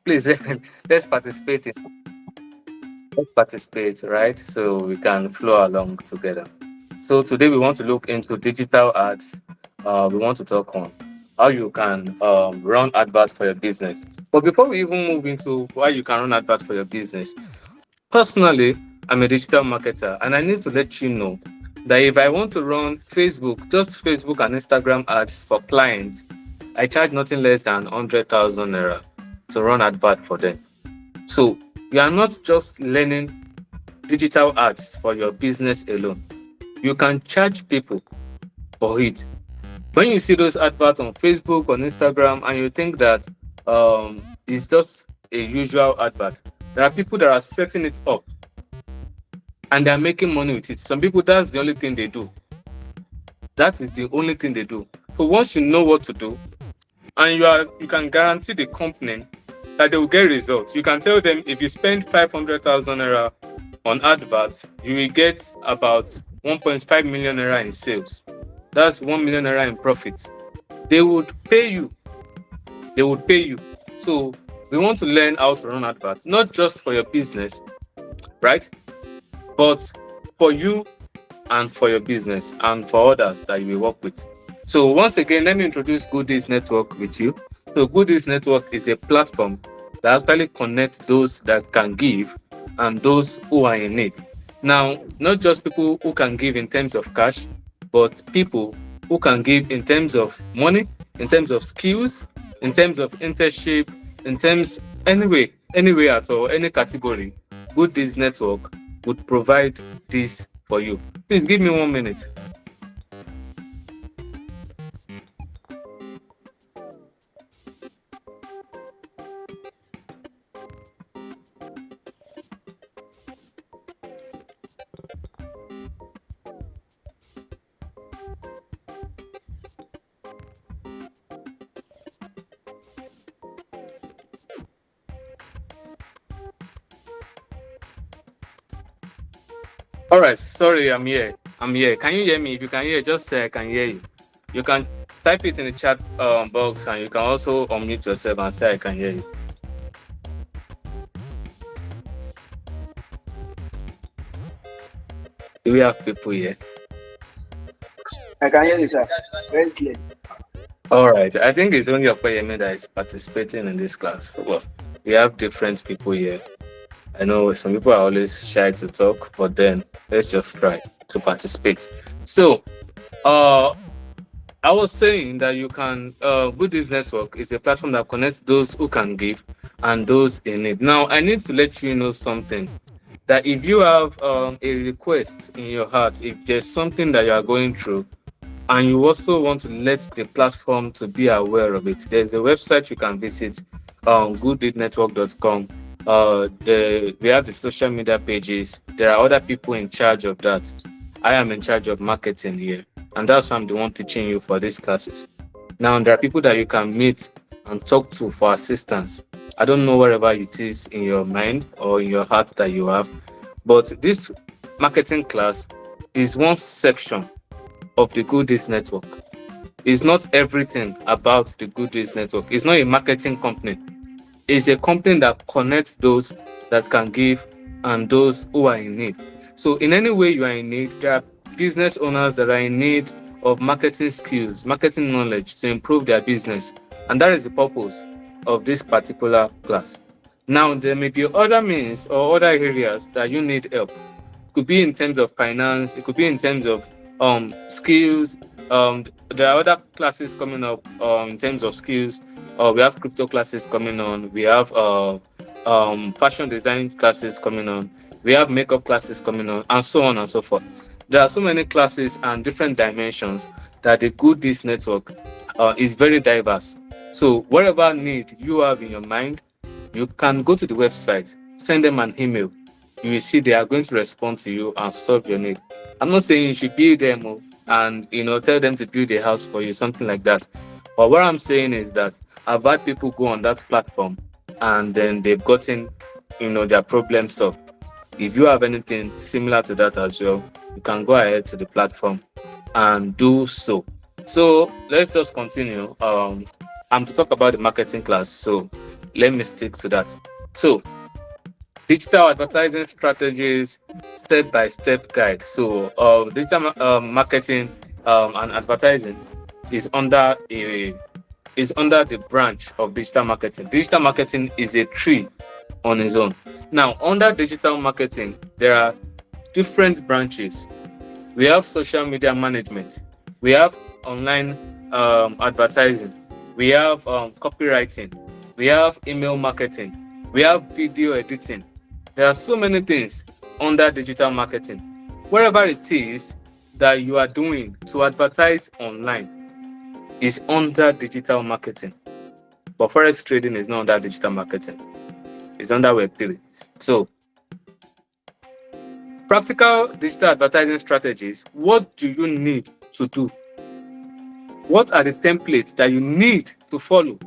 Please let's participate. Let's participate, right? So we can flow along together. So today we want to look into digital ads. We want to talk on how you can run adverts for your business. But before we even move into why you can run adverts for your business, personally, I'm a digital marketer, and I need to let you know that if I want to run Facebook, just Facebook and Instagram ads for clients, I charge nothing less than 100,000 naira to run advert for them. So you are not just learning digital ads for your business alone. You can charge people for it. When you see those adverts on Facebook, on Instagram, and you think that it's just a usual advert, there are people that are setting it up and they're making money with it. Some people, that's the only thing they do. That is the only thing they do. So once you know what to do, and you can guarantee the company that they will get results. You can tell them if you spend 500,000 naira on adverts, you will get about 1.5 million naira in sales. That's 1 million naira in profit. They would pay you. They would pay you. So we want to learn how to run adverts, not just for your business, right? But for you and for your business and for others that you will work with. So once again, let me introduce GoodDeeds Network with you. So GoodDeeds Network is a platform that actually connects those that can give and those who are in need. Now, not just people who can give in terms of cash, but people who can give in terms of money, in terms of skills, in terms of internship, in terms anyway at all, any category. GoodDeeds Network would provide this for you. Please give me 1 minute. All right, sorry, I'm here. I'm here. Can you hear me? If you can hear, just say I can hear you. You can type it in the chat box, and you can also unmute yourself and say I can hear you. Do we have people here? I can hear you, sir. Very clear. All right. I think it's only Okoyemi that is participating in this class. Well, we have different people here. I know some people are always shy to talk, but then let's just try to participate. So, I was saying that you can, GoodDeeds Network is a platform that connects those who can give and those in need. Now, I need to let you know something, that if you have a request in your heart, if there's something that you are going through, and you also want to let the platform to be aware of it, there's a website you can visit, gooddeednetwork.com. We have the social media pages. There are other people in charge of that. I am in charge of marketing here, and that's why I'm the one teaching you for these classes. Now, there are people that you can meet and talk to for assistance. I don't know wherever it is in your mind or in your heart that you have, but this marketing class is one section of the GoodDeeds Network. It's not everything about the GoodDeeds Network. It's not a marketing company. It's a company that connects those that can give and those who are in need. So in any way you are in need, there are business owners that are in need of marketing skills, marketing knowledge to improve their business. And that is the purpose of this particular class. Now, there may be other means or other areas that you need help. It could be in terms of finance, it could be in terms of skills. There are other classes coming up in terms of skills. We have crypto classes coming on. We have fashion design classes coming on. We have makeup classes coming on, and so on and so forth. There are so many classes and different dimensions that the GoodDeeds Network is very diverse. So whatever need you have in your mind, you can go to the website, send them an email. You will see they are going to respond to you and solve your need. I'm not saying you should build them and tell them to build a house for you, something like that. But what I'm saying is that I've had people go on that platform and then they've gotten their problem solved. If you have anything similar to that as well, you can go ahead to the platform and do so. So let's just continue. I'm to talk about the marketing class. So let me stick to that. So, digital advertising strategies, step by step guide. So, digital marketing and advertising is under a is under the branch of digital marketing. Digital marketing is a tree on its own. Now, under digital marketing, there are different branches. We have social media management, we have online advertising, we have copywriting, we have email marketing, we have video editing. There are so many things under digital marketing. Wherever it is that you are doing to advertise online is under digital marketing. But forex trading is not under digital marketing, it's under Web3. So, practical digital advertising strategies, what do you need to do? What are the templates that you need to follow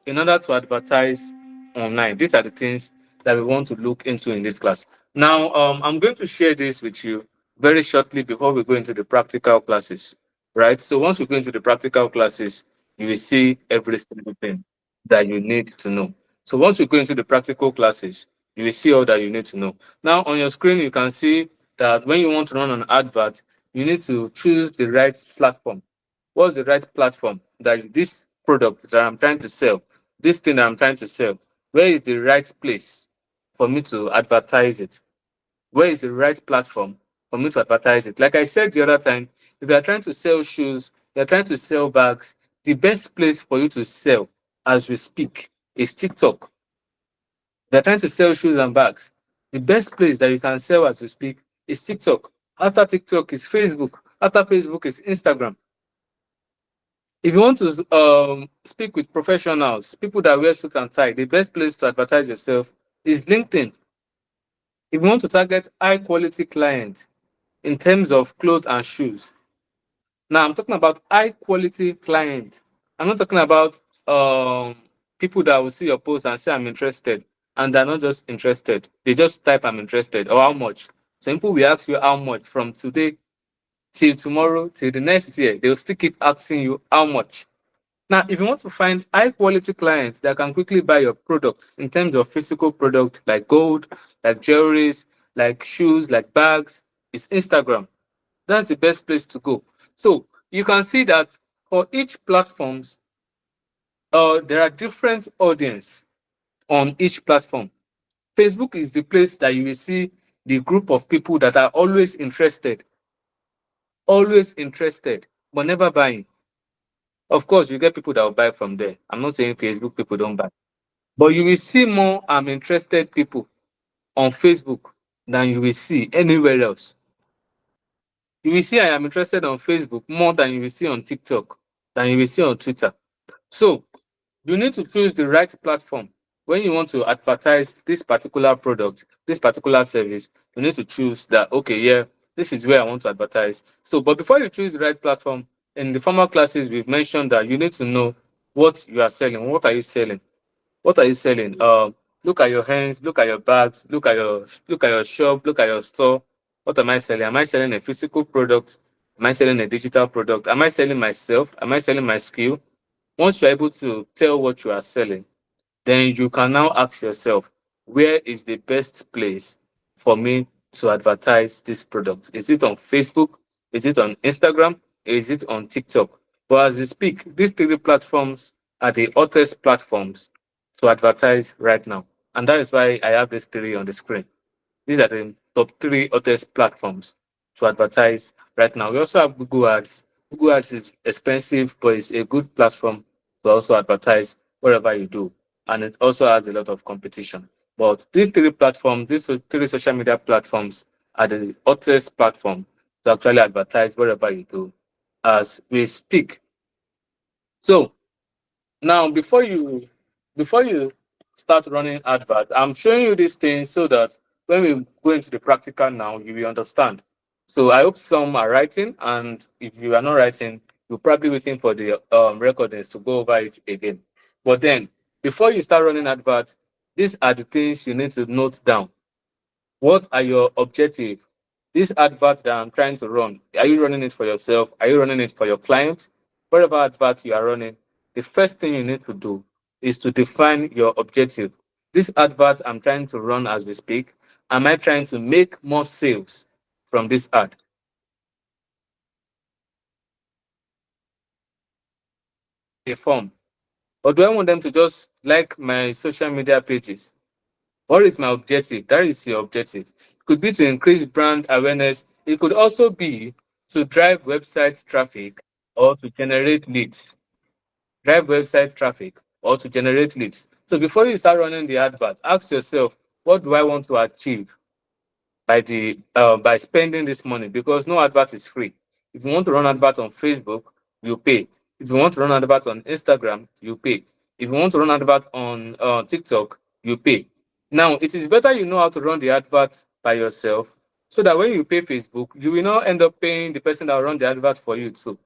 in order to advertise online? These are the things that we want to look into in this class. Now, I'm going to share this with you very shortly before we go into the practical classes, right? So once we go into the practical classes, you will see every single thing that you need to know. So once we go into the practical classes, you will see all that you need to know. Now, on your screen, you can see that when you want to run an advert, you need to choose the right platform. What's the right platform that this product that I'm trying to sell, this thing that I'm trying to sell, where is the right place for me to advertise it? Where is the right platform for me to advertise it? Like I said the other time, if you're trying to sell shoes, you're trying to sell bags, the best place for you to sell as we speak is TikTok. They're trying to sell shoes and bags. The best place that you can sell as we speak is TikTok. After TikTok is Facebook. After Facebook is Instagram. If you want to speak with professionals, people that wear suit and tie, the best place to advertise yourself is LinkedIn. If you want to target high quality clients in terms of clothes and shoes, now I'm talking about high quality clients. I'm not talking about people that will see your post and say I'm interested, and they're not just interested. They just type I'm interested or how much. Some people will ask you how much from today till tomorrow till the next year. They'll still keep asking you how much. Now, if you want to find high quality clients that can quickly buy your products in terms of physical product like gold, like jewelries, like shoes, like bags, it's Instagram. That's the best place to go. So you can see that for each platforms, there are different audience on each platform. Facebook is the place that you will see the group of people that are always interested, but never buying. Of course, you get people that will buy from there. I'm not saying Facebook people don't buy, but you will see more I'm interested people on Facebook than you will see anywhere else. You will see I am interested on Facebook more than you will see on TikTok, than you will see on Twitter. So you need to choose the right platform. When you want to advertise this particular product, this particular service, you need to choose that, okay, yeah, this is where I want to advertise. So, but before you choose the right platform, in the former classes, we've mentioned that you need to know what you are selling. What are you selling? What are you selling? Look at your hands, look at your bags, look at your shop, look at your store. What am I selling? Am I selling a physical product? Am I selling a digital product? Am I selling myself? Am I selling my skill? Once you're able to tell what you are selling, then you can now ask yourself, where is the best place for me to advertise this product? Is it on Facebook? Is it on Instagram? Is it on TikTok? But as we speak, these three platforms are the hottest platforms to advertise right now. And that is why I have these three on the screen. These are the top three hottest platforms to advertise right now. We also have Google Ads. Google Ads is expensive, but it's a good platform to also advertise wherever you do. And it also has a lot of competition. But these three platforms, three social media platforms are the hottest platform to actually advertise wherever you do as we speak. So now, before you start running advert, I'm showing you these things so that when we go into the practical now, you will understand. So I hope some are writing, and if you are not writing, you're probably waiting for the recordings to go over it again. But then, before you start running advert, these are the things you need to note down. What are your objectives? This advert that I'm trying to run, are you running it for yourself? Are you running it for your clients? Whatever advert you are running, the first thing you need to do is to define your objective. This advert I'm trying to run as we speak, am I trying to make more sales from this ad? A form. Or do I want them to just like my social media pages? What is my objective? That is your objective. It could be to increase brand awareness. It could also be to drive website traffic or to generate leads. Drive website traffic or to generate leads. So before you start running the advert, ask yourself, what do I want to achieve by spending this money? Because no advert is free. If you want to run advert on Facebook, you pay. If you want to run advert on Instagram, you pay. If you want to run advert on TikTok, you pay. Now, it is better you know how to run the advert by yourself so that when you pay Facebook, you will not end up paying the person that will run the advert for you too.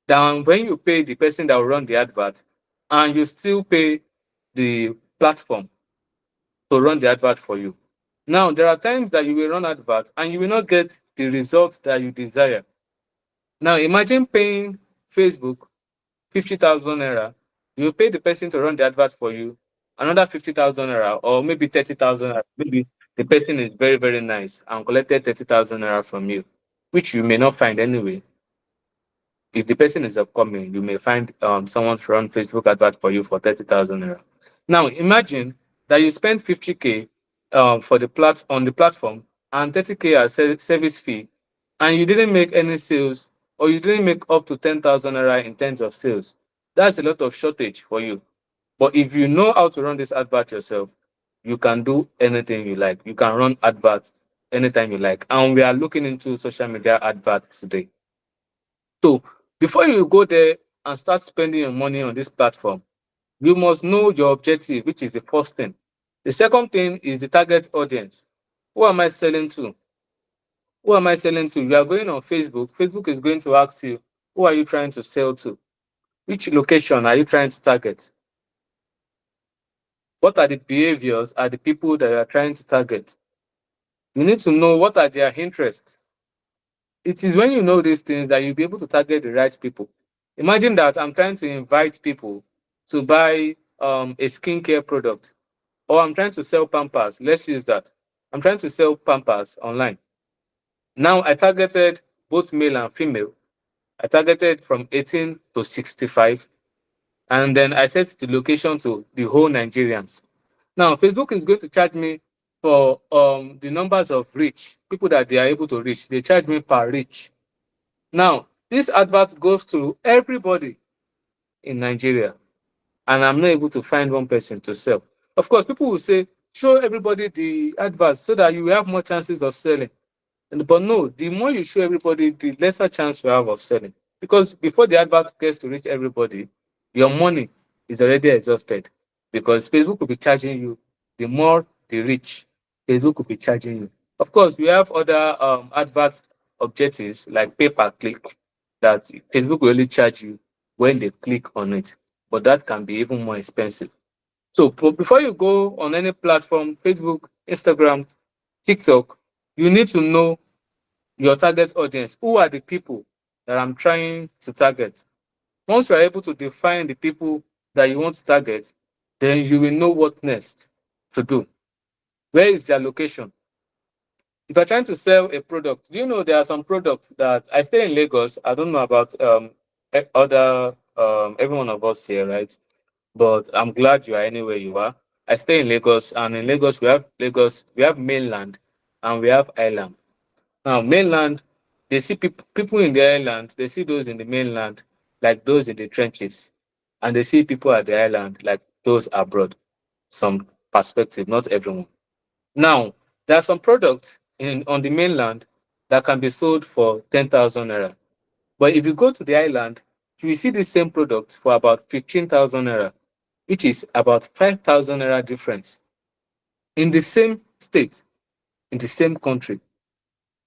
Than when you pay the person that will run the advert and you still pay the platform to run the advert for you. Now, there are times that you will run advert and you will not get the result that you desire. Now, imagine paying Facebook 50,000 naira. You pay the person to run the advert for you another 50,000 naira or maybe 30,000 naira. Maybe the person is very, very nice and collected 30,000 naira from you, which you may not find anyway. If the person is upcoming, you may find someone to run Facebook advert for you for 30,000 naira. Now imagine that you spend 50K for the on the platform and 30K as service fee, and you didn't make any sales or you didn't make up to 10,000 naira in terms of sales. That's a lot of shortage for you. But if you know how to run this advert yourself, you can do anything you like. You can run adverts anytime you like. And we are looking into social media adverts today. So before you go there and start spending your money on this platform, you must know your objective, which is the first thing. The second thing is the target audience. Who am I selling to? Who am I selling to? You are going on Facebook. Facebook is going to ask you, who are you trying to sell to? Which location are you trying to target? What are the behaviors are the people that you are trying to target? You need to know what are their interests. It is when you know these things that you'll be able to target the right people. Imagine that I'm trying to invite people to buy a skincare product, or I'm trying to sell Pampers. Let's use that. I'm trying to sell Pampers online. Now I targeted both male and female. I targeted from 18 to 65, and then I set the location to the whole Nigerians. Now Facebook is going to charge me for the numbers of reach, people that they are able to reach. They charge me per reach. Now, this advert goes to everybody in Nigeria, and I'm not able to find one person to sell. Of course, people will say, show everybody the advert so that you will have more chances of selling. But no, the more you show everybody, the lesser chance you have of selling. Because before the advert gets to reach everybody, your money is already exhausted. Because Facebook will be charging you. The more the reach, Facebook will be charging you. Of course, we have other advert objectives like pay per click that Facebook will only charge you when they click on it. But that can be even more expensive. So before you go on any platform, Facebook, Instagram, TikTok, you need to know your target audience. Who are the people that I'm trying to target? Once you're able to define the people that you want to target, then you will know what next to do. Where is their location? If you're trying to sell a product, do you know there are some products that I stay in Lagos? I don't know about other every one of us here, right? But I'm glad you are anywhere you are. I stay in Lagos, and in Lagos, we have mainland and we have island. Now, mainland, they see people in the island, they see those in the mainland like those in the trenches, and they see people at the island like those abroad. Some perspective, not everyone. Now, there are some products in on the mainland that can be sold for 10,000 naira. But if you go to the island, you will see the same product for about 15,000 naira, which is about 5,000 naira difference in the same state, in the same country.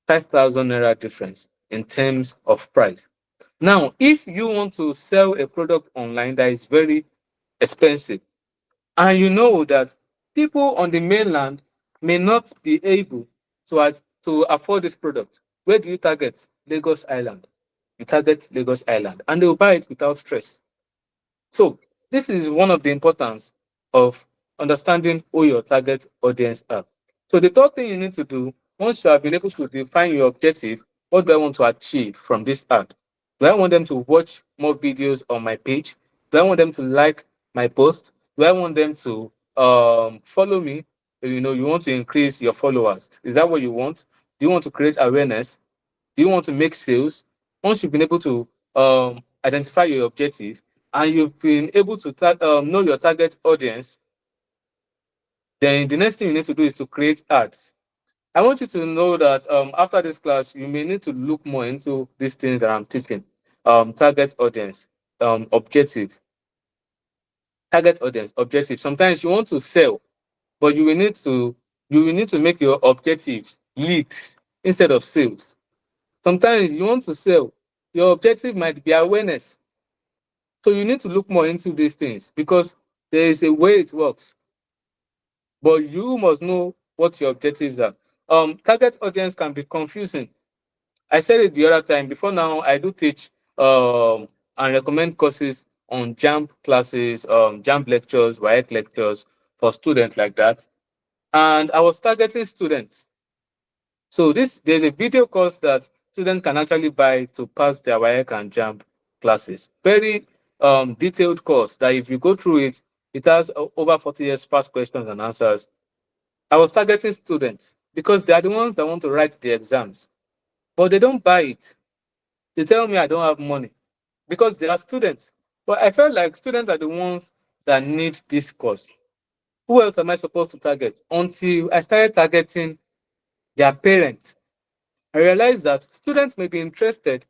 5,000 naira difference in terms of price. Now, if you want to sell a product online that is very expensive, and you know that people on the mainland may not be able to afford this product, where do you target? Lagos Island. You target Lagos Island, and they will buy it without stress. So This is one of the importance of understanding who your target audience are. So the third thing you need to do, once you have been able to define your objective, what do I want to achieve from this ad? Do I want them to watch more videos on my page? Do I want them to like my post? Do I want them to follow me? You want to increase your followers. Is that what you want? Do you want to create awareness? Do you want to make sales? Once you've been able to identify your objective and you've been able to know your target audience, then the next thing you need to do is to create ads. I want you to know that after this class, you may need to look more into these things that I'm teaching. Target audience, objective, target audience, objective. Sometimes you want to sell, but you will need to make your objectives leads instead of sales. Sometimes you want to sell, your objective might be awareness. So you need to look more into these things because there is a way it works, but you must know what your objectives are. Target audience can be confusing. I said it the other time. Before now, I do teach and recommend courses on JAMB classes, JAMB lectures, WIEC lectures for students like that. And I was targeting students. So there's a video course that students can actually buy to pass their WIEC and JAMB classes. Very detailed course that if you go through it, it has over 40 years past questions and answers. I was targeting students because they are the ones that want to write the exams, but they don't buy it. They tell me I don't have money because they are students. But I felt like students are the ones that need this course. Who else am I supposed to target? Until I started targeting their parents, I realized that students may be interested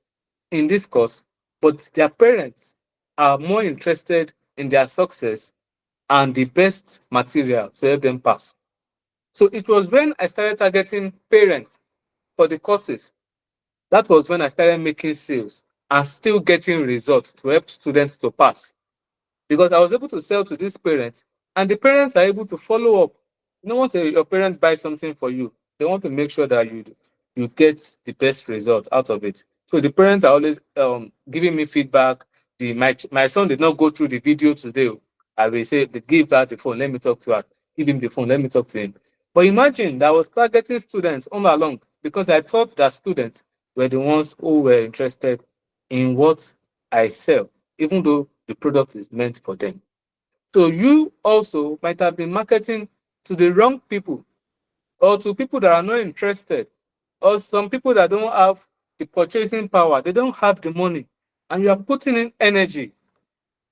in this course, but their parents are more interested in their success and the best material to help them pass. So it was when I started targeting parents for the courses. That was when I started making sales and still getting results to help students to pass. Because I was able to sell to these parents, and the parents are able to follow up. Once your parents buy something for you, they want to make sure that you get the best result out of it. So the parents are always giving me feedback. My son did not go through the video today. I will say, give her the phone, let me talk to her. Give him the phone, let me talk to him. But imagine that I was targeting students all along because I thought that students were the ones who were interested in what I sell, even though the product is meant for them. So you also might have been marketing to the wrong people or to people that are not interested or some people that don't have the purchasing power. They don't have the money and you are putting in energy.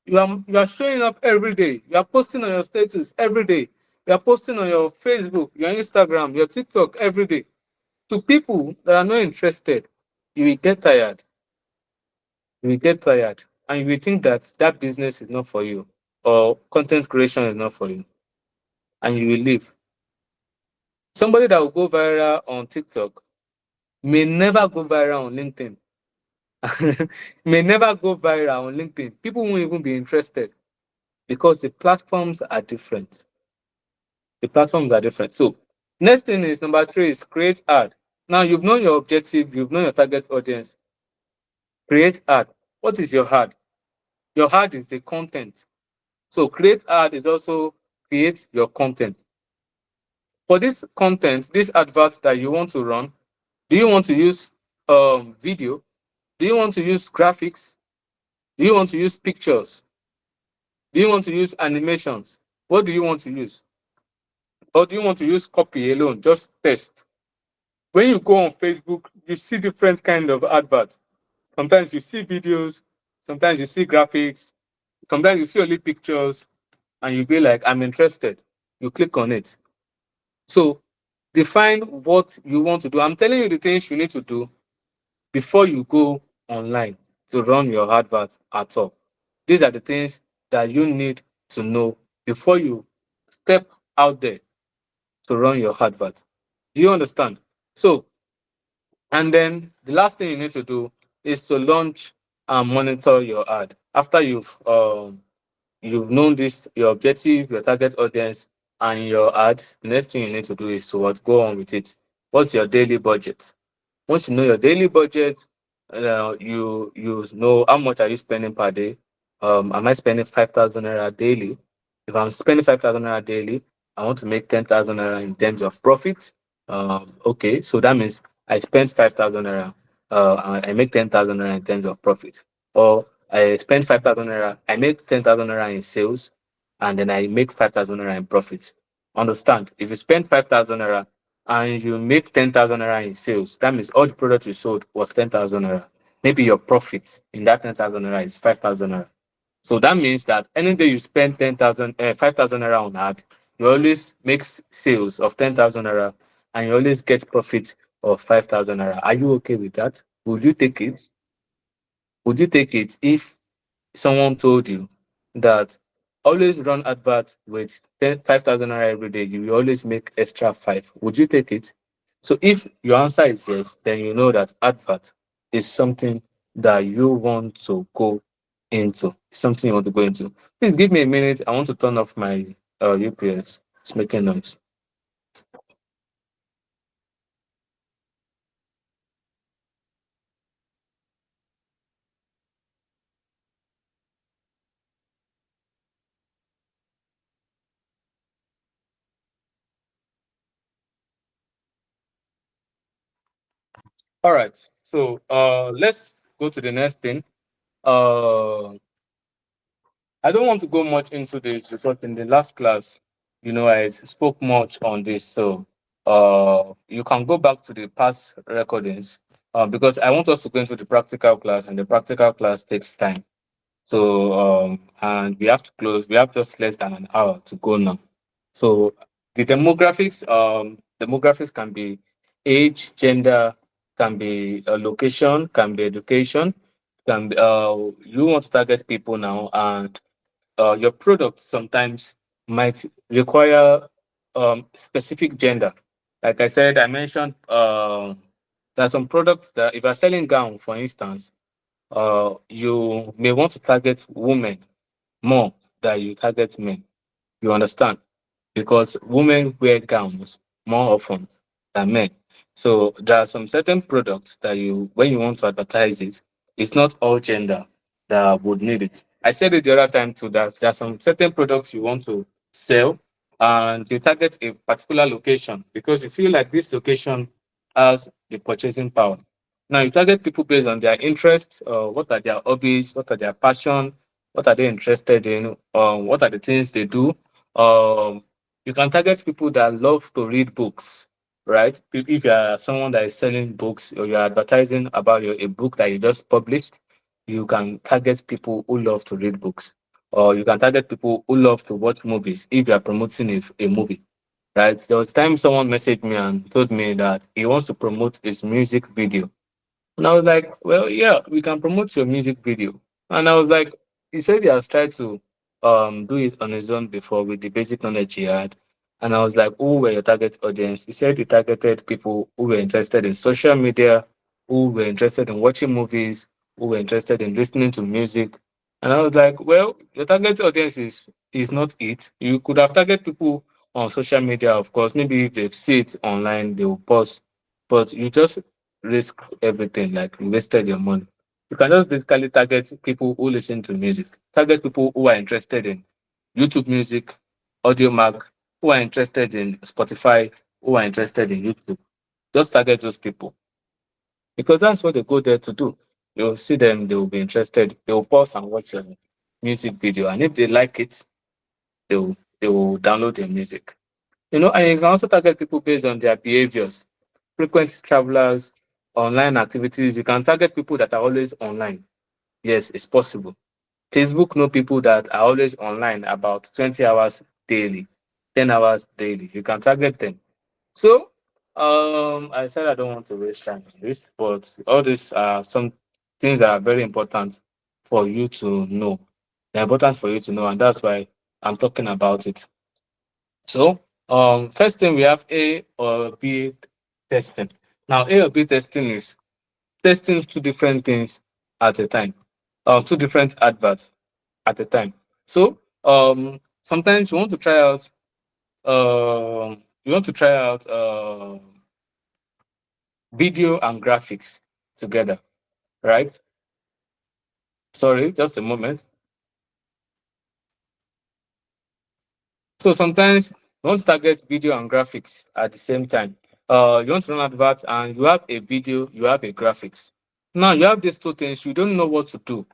You are showing up every day. You are posting on your status every day. You are posting on your Facebook, your Instagram, your TikTok every day. To people that are not interested, you will get tired. You will get tired and you will think that that business is not for you or content creation is not for you and you will leave. Somebody that will go viral on TikTok may never go viral on LinkedIn. May never go viral on LinkedIn. People won't even be interested because the platforms are different. The platforms are different. So next thing is number 3 is create ad. Now you've known your objective, you've known your target audience. Create ad. What is your ad? Your ad is the content. So create ad is also create your content. For this content, this advert that you want to run, do you want to use video? Do you want to use graphics? Do you want to use pictures? Do you want to use animations? What do you want to use? Or do you want to use copy alone, just test? When you go on Facebook, you see different kind of adverts. Sometimes you see videos, sometimes you see graphics, sometimes you see only pictures, and you be like, I'm interested. You click on it. So define what you want to do. I'm telling you the things you need to do before you go online to run your advert at all. These are the things that you need to know before you step out there to run your advert. Do you understand? So, and then the last thing you need to do is to launch and monitor your ad. After you've known this, your objective, your target audience, and your ads, the next thing you need to do is to what? Go on with it. What's your daily budget? Once you know your daily budget, you know how much are you spending per day, Am I spending 5,000 naira daily? If I'm spending 5,000 naira daily, I want to make 10,000 naira in terms of profit. Okay, so that means I spent 5,000 naira. I make 10,000 naira in terms of profit. Or I spend 5,000 naira, I make 10,000 naira in sales, and then I make 5,000 naira in profit. Understand? If you spend 5,000 naira and you make 10,000 naira in sales, that means all the products you sold was 10,000 naira. Maybe your profit in that 10,000 naira is 5,000 naira. So that means that any day you spend 5,000 naira on ad, you always make sales of 10,000 naira and you always get profit of 5,000 naira. Are you okay with that? Would you take it? Would you take it if someone told you that always run advert with 5,000 naira every day, you will always make extra five? Would you take it? So if your answer is yes, then you know that advert is something that you want to go into, something you want to go into. Please give me a minute. I want to turn off my UPS. It's making noise. All right. So let's go to the next thing. Uh, I don't want to go much into this because in the last class, I spoke much on this. So you can go back to the past recordings because I want us to go into the practical class, and the practical class takes time. So and we have to close. We have just less than an hour to go now. So the demographics can be age, gender, can be location, can be education, can be you want to target people now, and your product sometimes might require specific gender. Like I said, I mentioned there are some products that if you're selling gown, for instance, you may want to target women more than you target men. You understand? Because women wear gowns more often than men. So there are some certain products that when you want to advertise it, it's not all gender that would need it. I said it the other time too that there are some certain products you want to sell and you target a particular location because you feel like this location has the purchasing power. Now you target people based on their interests, what are their hobbies, what are their passion, what are they interested in, what are the things they do. Um, you can target people that love to read books, right? If you are someone that is selling books or you're advertising about a book that you just published, you can target people who love to read books. Or you can target people who love to watch movies if you are promoting a movie, right? There was time someone messaged me and told me that he wants to promote his music video, and I was like, well, yeah, we can promote your music video. And I was like, he said he has tried to do it on his own before with the basic knowledge he had. And I was like, who were your target audience? He said he targeted people who were interested in social media, who were interested in watching movies, who were interested in listening to music. And I was like, well, your target audience is not it. You could have targeted people on social media, of course. Maybe if they see it online, they will pause. But you just risk everything, like you wasted your money. You can just basically target people who listen to music, target people who are interested in YouTube music, audio mag, who are interested in Spotify, who are interested in YouTube. Just target those people because that's what they go there to do. You'll see them, they will be interested, they will pause and watch your music video. And if they like it, they will download your music. And you can also target people based on their behaviors, frequent travelers, online activities. You can target people that are always online. Yes, it's possible. Facebook know people that are always online about 20 hours daily, 10 hours daily. You can target them. So, I said I don't want to waste time on this, but all these are some things that are very important for you to know. They're important for you to know, and that's why I'm talking about it. So, first thing we have A or B testing. Now, A or B testing is testing two different things at a time, two different adverts at a time. So, sometimes you want to try out video and graphics together, right? Sorry, just a moment. So sometimes you want to target video and graphics at the same time. You want to run advert and you have a video, you have a graphics. Now you have these two things, you don't know what to do.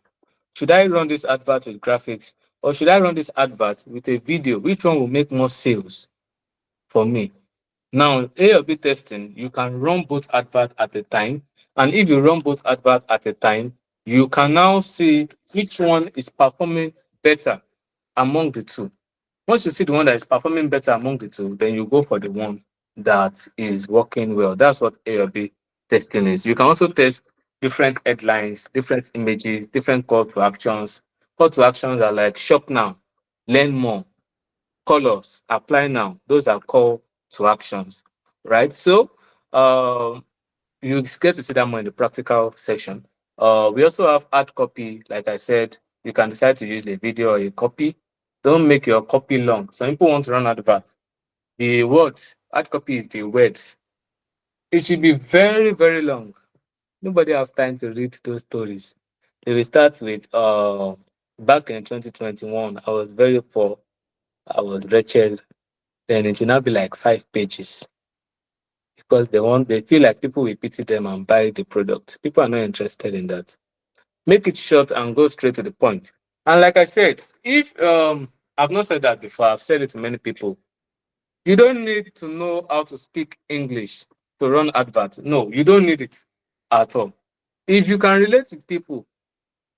Should I run this advert with graphics or should I run this advert with a video? Which one will make more sales for me? Now, A or B testing, you can run both advert at a time. And if you run both advert at a time, you can now see which one is performing better among the two. Once you see the one that is performing better among the two, then you go for the one that is working well. That's what A or B testing is. You can also test different headlines, different images, different call to actions. Call to actions are like shop now, learn more, colors, apply now. Those are call to actions, right? So you get to see that more in the practical section. We also have ad copy. Like I said, you can decide to use a video or a copy. Don't make your copy long. Some people want to run advert. The words, ad copy is the words. It should be very, very long. Nobody has time to read those stories. They will start with back in 2021, I was very poor. I was wretched. Then it will now be like 5 pages because they feel like people will pity them and buy the product. People are not interested in that. Make it short and go straight to the point. And like I said, if I've not said that before, I've said it to many people. You don't need to know how to speak English to run adverts. No, you don't need it at all. If you can relate with people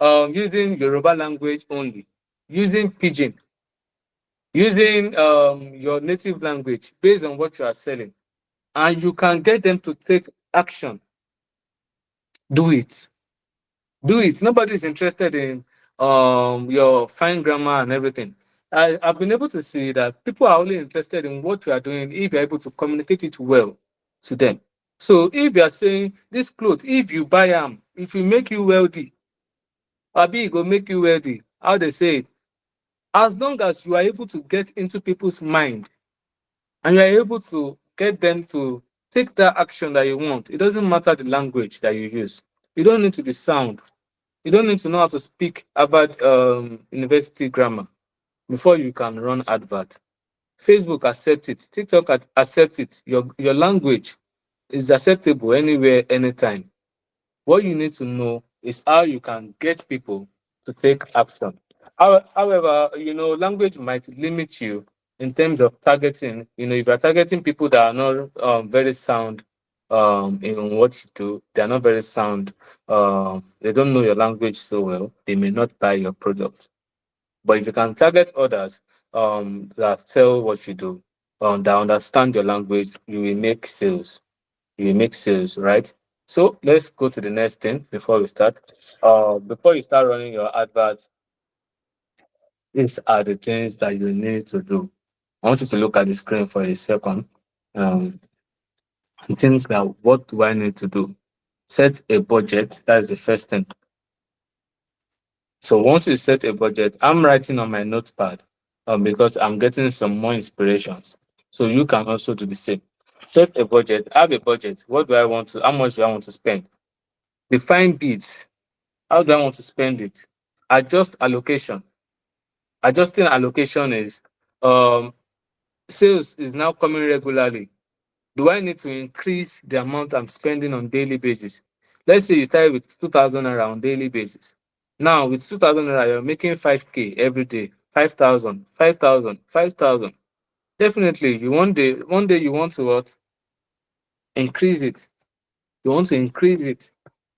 using Yoruba language only, using pidgin, using your native language based on what you are selling, and you can get them to take action, do it. Do it. Nobody is interested in your fine grammar and everything. I've been able to see that people are only interested in what you are doing if you're able to communicate it well to them. So if you are saying this clothes, if you buy them, it will make you wealthy. Abi, it will make you wealthy. How they say it. As long as you are able to get into people's mind and you are able to get them to take that action that you want, it doesn't matter the language that you use. You don't need to be sound. You don't need to know how to speak about university grammar before you can run advert. Facebook accept it. TikTok accept it. Your language is acceptable anywhere, anytime. What you need to know is how you can get people to take action. However, language might limit you in terms of targeting. If you're targeting people that are not very sound in what you do, they are not very sound. They don't know your language so well. They may not buy your product. But if you can target others that sell what you do, that understand your language, you will make sales. You will make sales, right? So let's go to the next thing before we start. Before you start running your advert, these are the things that you need to do. I want you to look at the screen for a second. Um, and think that what do I need to do? Set a budget. That is the first thing. So once you set a budget, I'm writing on my notepad because I'm getting some more inspirations. So you can also do the same. Set a budget. Have a budget. What do I want to? How much do I want to spend? Define bids. How do I want to spend it? Adjust allocation. Adjusting allocation is um, sales is now coming regularly. Do I need to increase the amount I'm spending on daily basis? Let's say you started with 2,000 naira on daily basis. Now with 2,000 naira, you're making 5K every day. 5,000, 5,000, 5,000. Definitely, one day you want to what? Increase it. You want to increase it.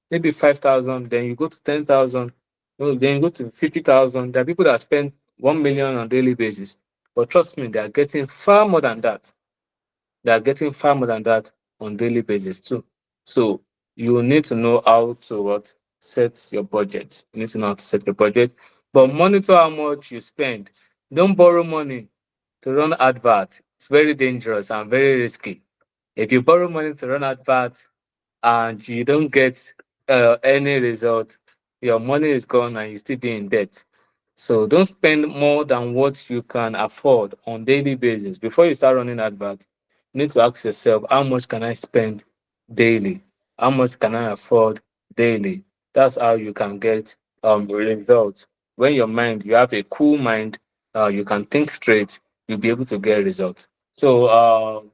Maybe 5,000, then you go to 10,000, then you go to 50,000. There are people that spend 1 million on daily basis. But trust me, they are getting far more than that. They are getting far more than that on daily basis too. So you need to know how to what set your budget. You need to know how to set your budget, but monitor how much you spend. Don't borrow money to run advert. It's very dangerous and very risky. If you borrow money to run advert and you don't get any result, your money is gone and you still be in debt. So don't spend more than what you can afford on daily basis. Before you start running advert, you need to ask yourself, how much can I spend daily? How much can I afford daily? That's how you can get results. When you have a cool mind, you can think straight. you'll be able to get results. So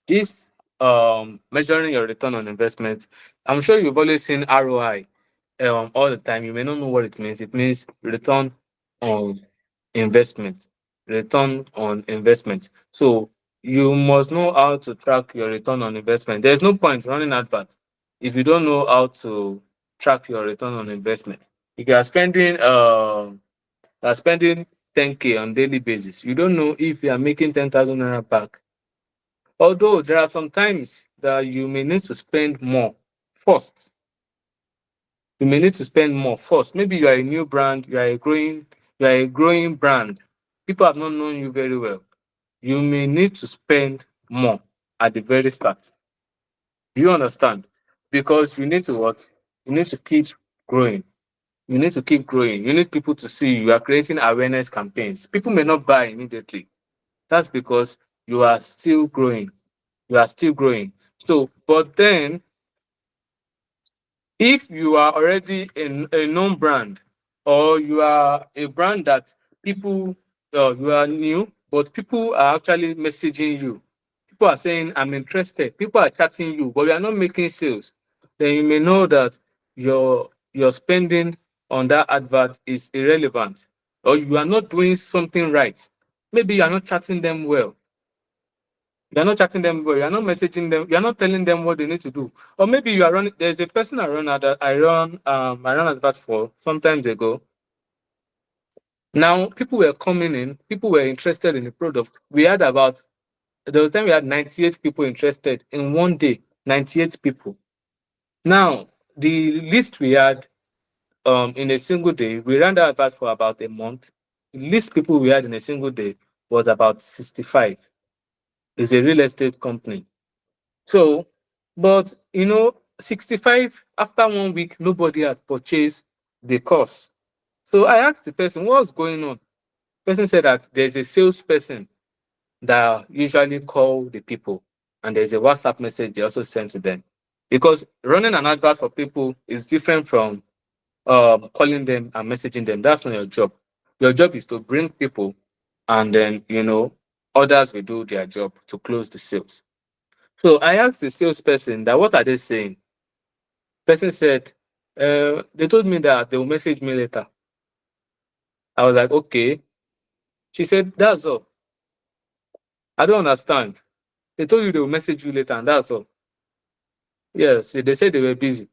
this measuring your return on investment, I'm sure you've always seen ROI all the time. You may not know what it means. It means return on investment. Return on investment. So you must know how to track your return on investment. There's no point running advert if you don't know how to track your return on investment. If you are spending 10K on daily basis, you don't know if you are making 10,000 naira back. Although there are some times that you may need to spend more first. You may need to spend more first. Maybe you are a new brand, you are a growing brand. People have not known you very well. You may need to spend more at the very start. Do you understand? Because you need to what? You need to keep growing. You need to keep growing. You need people to see you. You are creating awareness campaigns. People may not buy immediately. That's because you are still growing. You are still growing. So, but then if you are already a known brand, or you are a brand that people, you are new, but people are actually messaging you, people are saying, I'm interested, people are chatting you, but you are not making sales, then you may know that your spending on that advert is irrelevant, or you are not doing something right. Maybe you are not chatting them well. You're not chatting them well. You're not messaging them. You're not telling them what they need to do. Or maybe you are running. There's a person I ran advert for some times ago. Now people were coming in. People were interested in the product. We had about the time we had 98 people interested in one day. 98 people. Now the list we had in a single day, we ran that advert for about a month. The least people we had in a single day was about 65. It's a real estate company. So, but 65 after 1 week, nobody had purchased the course. So I asked the person, what's going on? The person said that there's a salesperson that usually call the people, and there's a WhatsApp message they also send to them. Because running an advert for people is different from calling them and messaging them. That's not your job. Your job is to bring people, and then others will do their job to close the sales. So I asked the salesperson that what are they saying? Person said, they told me that they will message me later. I was like, okay. She said, that's all. I don't understand. They told you they will message you later, and that's all. Yes, they said they were busy.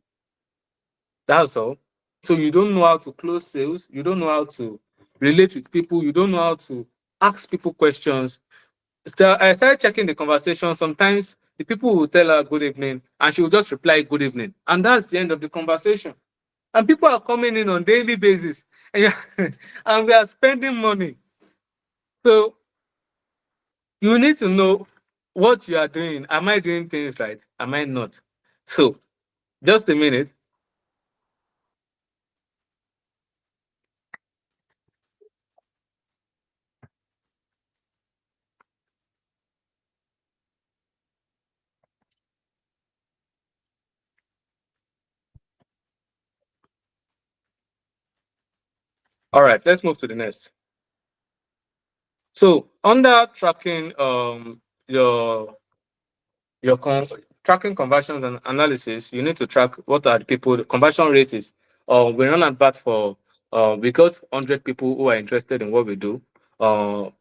That's all. So you don't know how to close sales. You don't know how to relate with people. You don't know how to ask people questions. So I started checking the conversation. Sometimes the people will tell her good evening, and she will just reply good evening. And that's the end of the conversation. And people are coming in on daily basis, and, and we are spending money. So you need to know what you are doing. Am I doing things right? Am I not? So just a minute. All right, let's move to the next. So under tracking your tracking conversions and analysis, you need to track what are the people the conversion rate is. We run advert for we got 100 people who are interested in what we do. Out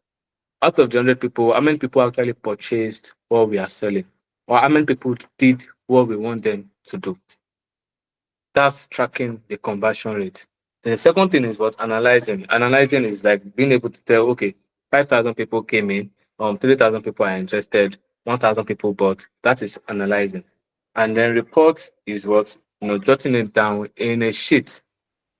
of the 100 people, how many people actually purchased what we are selling? Or how many people did what we want them to do? That's tracking the conversion rate. Then the second thing is what? Analyzing. Analyzing is like being able to tell, okay, 5,000 people came in, 3,000 people are interested, 1,000 people bought. That is analyzing. And then report is what? Jotting it down in a sheet.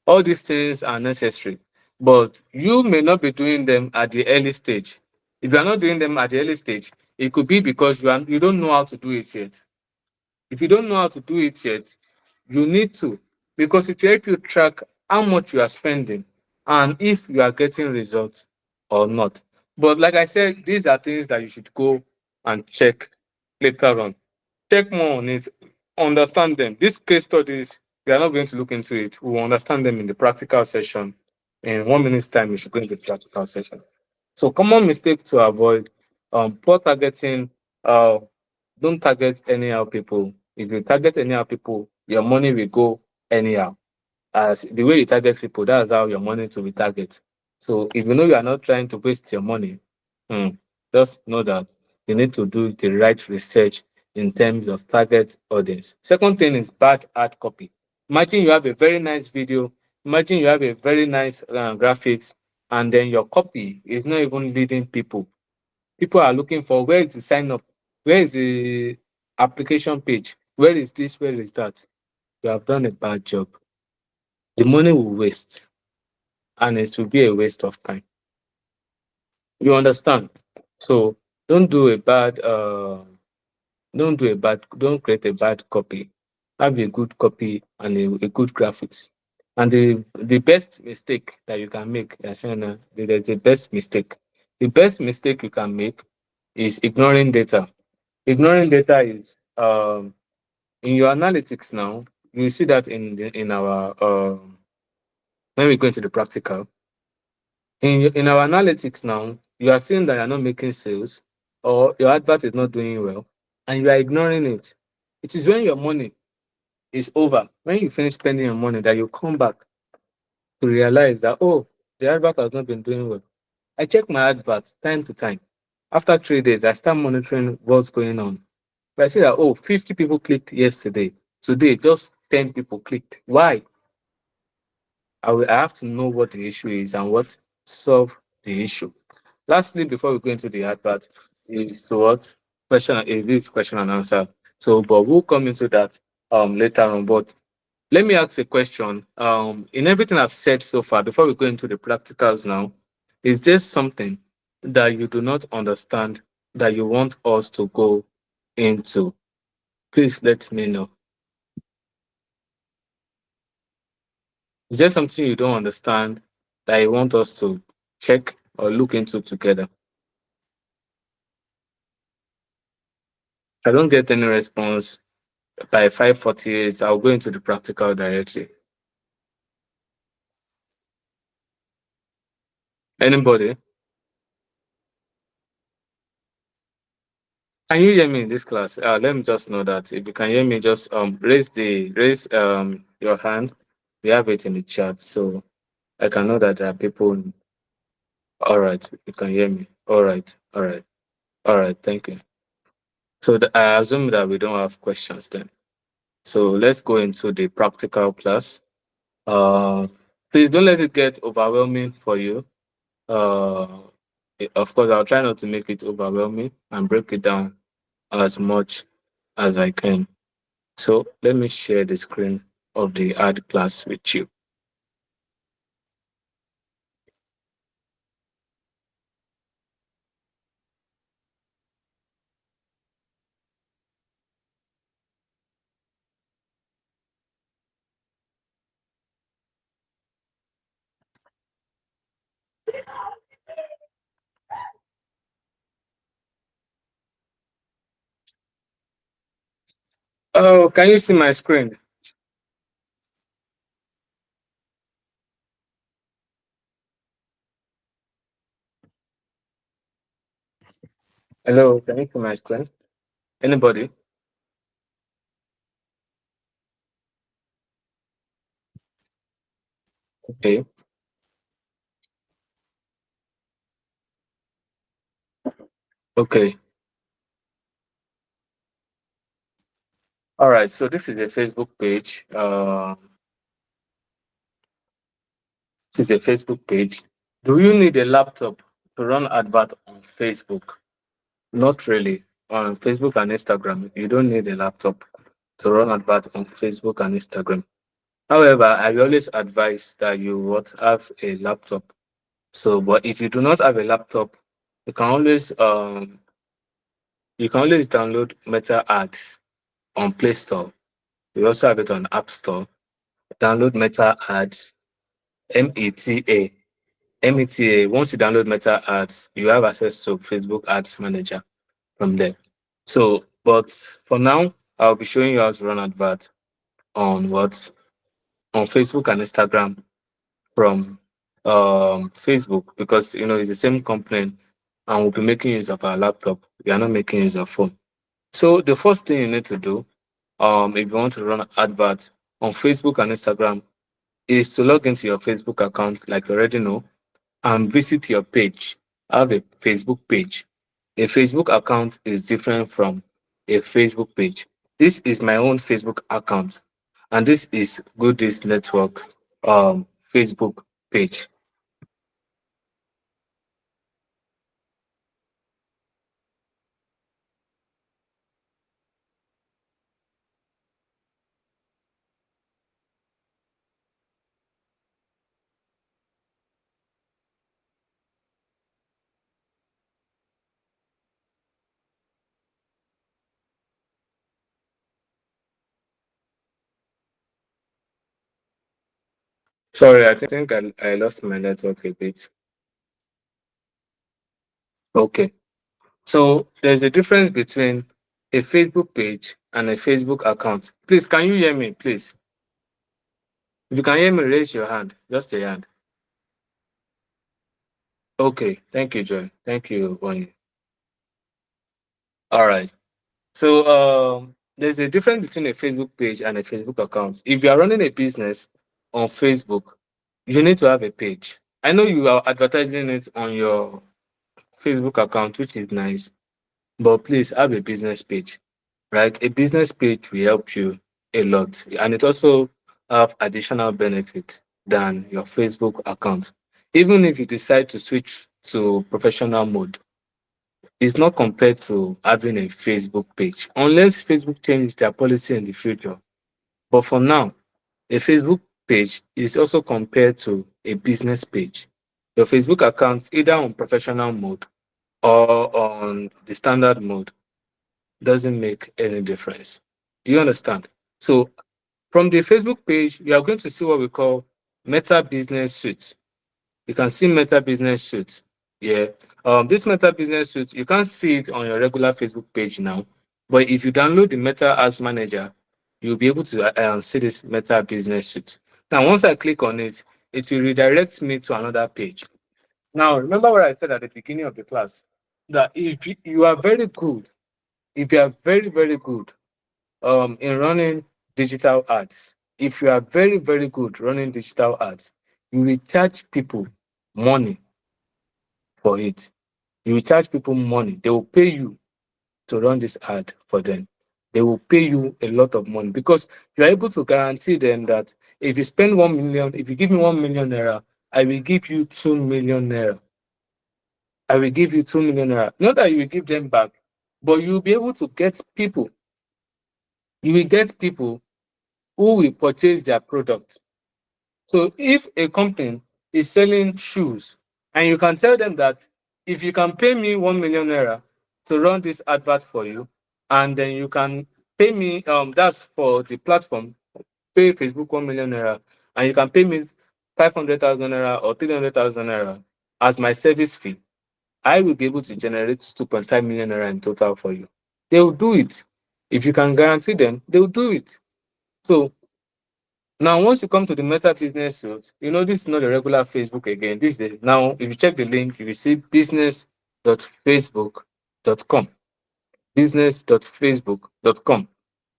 All these things are necessary, but you may not be doing them at the early stage. If you are not doing them at the early stage, it could be because you don't know how to do it yet. If you don't know how to do it yet, you need to, because it will help you track how much you are spending and if you are getting results or not. But like I said, these are things that you should go and check later on. Check more on it, understand them. These case studies, we are not going to look into it. We will understand them in the practical session. In 1 minute's time, we should go into the practical session. So common mistake to avoid, poor targeting. Uh, don't target anyhow people. If you target anyhow people, your money will go anyhow. As the way you target people, that's how your money to be target. So if you know you are not trying to waste your money, hmm, just know that you need to do the right research in terms of target audience. Second thing is bad ad copy. Imagine you have a very nice video, imagine you have a very nice graphics, and then your copy is not even leading people. People are looking for where is the sign up, where is the application page, where is this, where is that. You have done a bad job. The money will waste, and it will be a waste of time. You understand? So don't do a bad don't create a bad copy. Have a good copy and a good graphics. And the best mistake that you can make, Shana, the best mistake. The best mistake you can make is ignoring data. Ignoring data is in your analytics now, you see that in our when we go into the practical, in our analytics now, you are seeing that you're not making sales or your advert is not doing well and you are ignoring it. It is when your money is over, when you finish spending your money, that you come back to realize that, oh, the advert has not been doing well. I check my advert time to time. After 3 days, I start monitoring what's going on. But I see that, oh, 50 people clicked yesterday. Today, just 10 people clicked. Why? I have to know what the issue is and what solve the issue. Lastly, before we go into the advert, is to what question is this question and answer. So, but we'll come into that later on. But let me ask a question. In everything I've said so far, before we go into the practicals now, is there something that you do not understand that you want us to go into? Please let me know. Is there something you don't understand that you want us to check or look into together? If I don't get any response by 5:48, I'll go into the practical directly. Anybody? Can you hear me in this class? Let me just know that. If you can hear me, just raise your hand. We have it in the chat, so I can know that there are people. All right, you can hear me. All right, all right, all right. Thank you. So I assume that we don't have questions then. So let's go into the practical class. Uh, please don't let it get overwhelming for you. Uh, of course, I'll try not to make it overwhelming and break it down as much as I can. So let me share the screen of the art class with you. Oh, can you see my screen? Hello, can you see my screen? Anybody? Okay. Okay. All right. So this is a Facebook page. This is a Facebook page. Do you need a laptop to run advert on Facebook? Not really. On Facebook and Instagram, you don't need a laptop to run advert on Facebook and Instagram. However, I will always advise that you would have a laptop. So, but if you do not have a laptop, you can always um you can always download Meta Ads on Play Store. We also have it on App Store. Download Meta Ads, META. META. Once you download Meta Ads, you have access to Facebook Ads Manager from there. So, but for now, I'll be showing you how to run advert on Facebook and Instagram from Facebook because it's the same company and we'll be making use of our laptop. We are not making use of phone. So the first thing you need to do, if you want to run adverts on Facebook and Instagram, is to log into your Facebook account, like you already know, and visit your page. Have a Facebook page. A Facebook account is different from a Facebook page. This is my own Facebook account, and this is GoodDeeds Network Facebook page. Sorry, I think I lost my network a bit. Okay. So there's a difference between a Facebook page and a Facebook account. Please, can you hear me? Please. If you can hear me, raise your hand. Just a hand. Okay. Thank you, Joy. Thank you, Bonnie. All right. So there's a difference between a Facebook page and a Facebook account. If you are running a business on Facebook, you need to have a page. I know you are advertising it on your Facebook account, which is nice, but please have a business page. Right? A business page will help you a lot, and it also have additional benefit than your Facebook account. Even if you decide to switch to professional mode, it's not compared to having a Facebook page, unless Facebook changes their policy in the future. But for now, a Facebook page is also compared to a business page. Your Facebook account, either on professional mode or on the standard mode, doesn't make any difference. Do you understand? So from the Facebook page, you are going to see what we call Meta Business Suite. You can see Meta Business Suite. Yeah. This Meta Business Suite, you can't see it on your regular Facebook page now. But if you download the Meta Ads Manager, you'll be able to see this Meta Business Suite. Now, once I click on it, it will redirect me to another page. Now, remember what I said at the beginning of the class, that if you are very good, if you are very, very good in running digital ads, if you are very, very good running digital ads, you will charge people money for it. You will charge people money. They will pay you to run this ad for them. They will pay you a lot of money because you are able to guarantee them that if you spend 1 million, if you give me 1 million naira, I will give you 2 million naira. I will give you 2 million naira. Not that you will give them back, but you will be able to get people. You will get people who will purchase their product. So if a company is selling shoes and you can tell them that if you can pay me 1 million naira to run this advert for you, and then you can pay me, that's for the platform, pay Facebook 1 million naira, and you can pay me 500,000 naira or 300,000 naira as my service fee, I will be able to generate 2.5 million naira in total for you. They will do it. If you can guarantee them, they will do it. So now, once you come to the Meta Business Suite, this is not a regular Facebook again. This is now, if you check the link, you will see business.facebook.com. Business.facebook.com.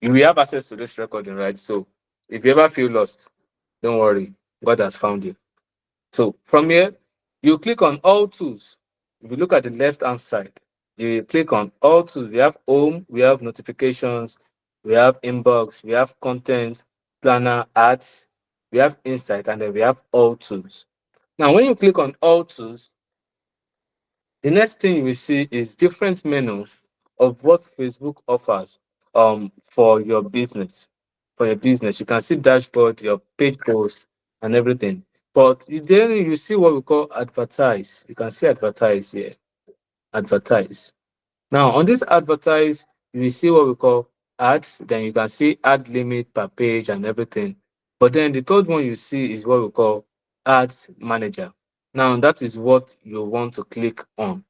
You will have access to this recording, right? So if you ever feel lost, don't worry. God has found you. So from here, you click on All Tools. If you look at the left-hand side, you click on All Tools. We have Home, we have Notifications, we have Inbox, we have Content, Planner, Ads, we have Insight, and then we have All Tools. Now, when you click on All Tools, the next thing you will see is different menus of what Facebook offers for your business. For your business, you can see dashboard, your page post, and everything. But then you see what we call advertise. You can see advertise here. Advertise. Now on this advertise, you will see what we call ads. Then you can see ad limit per page and everything. But then the third one you see is what we call ads manager. Now that is what you want to click on.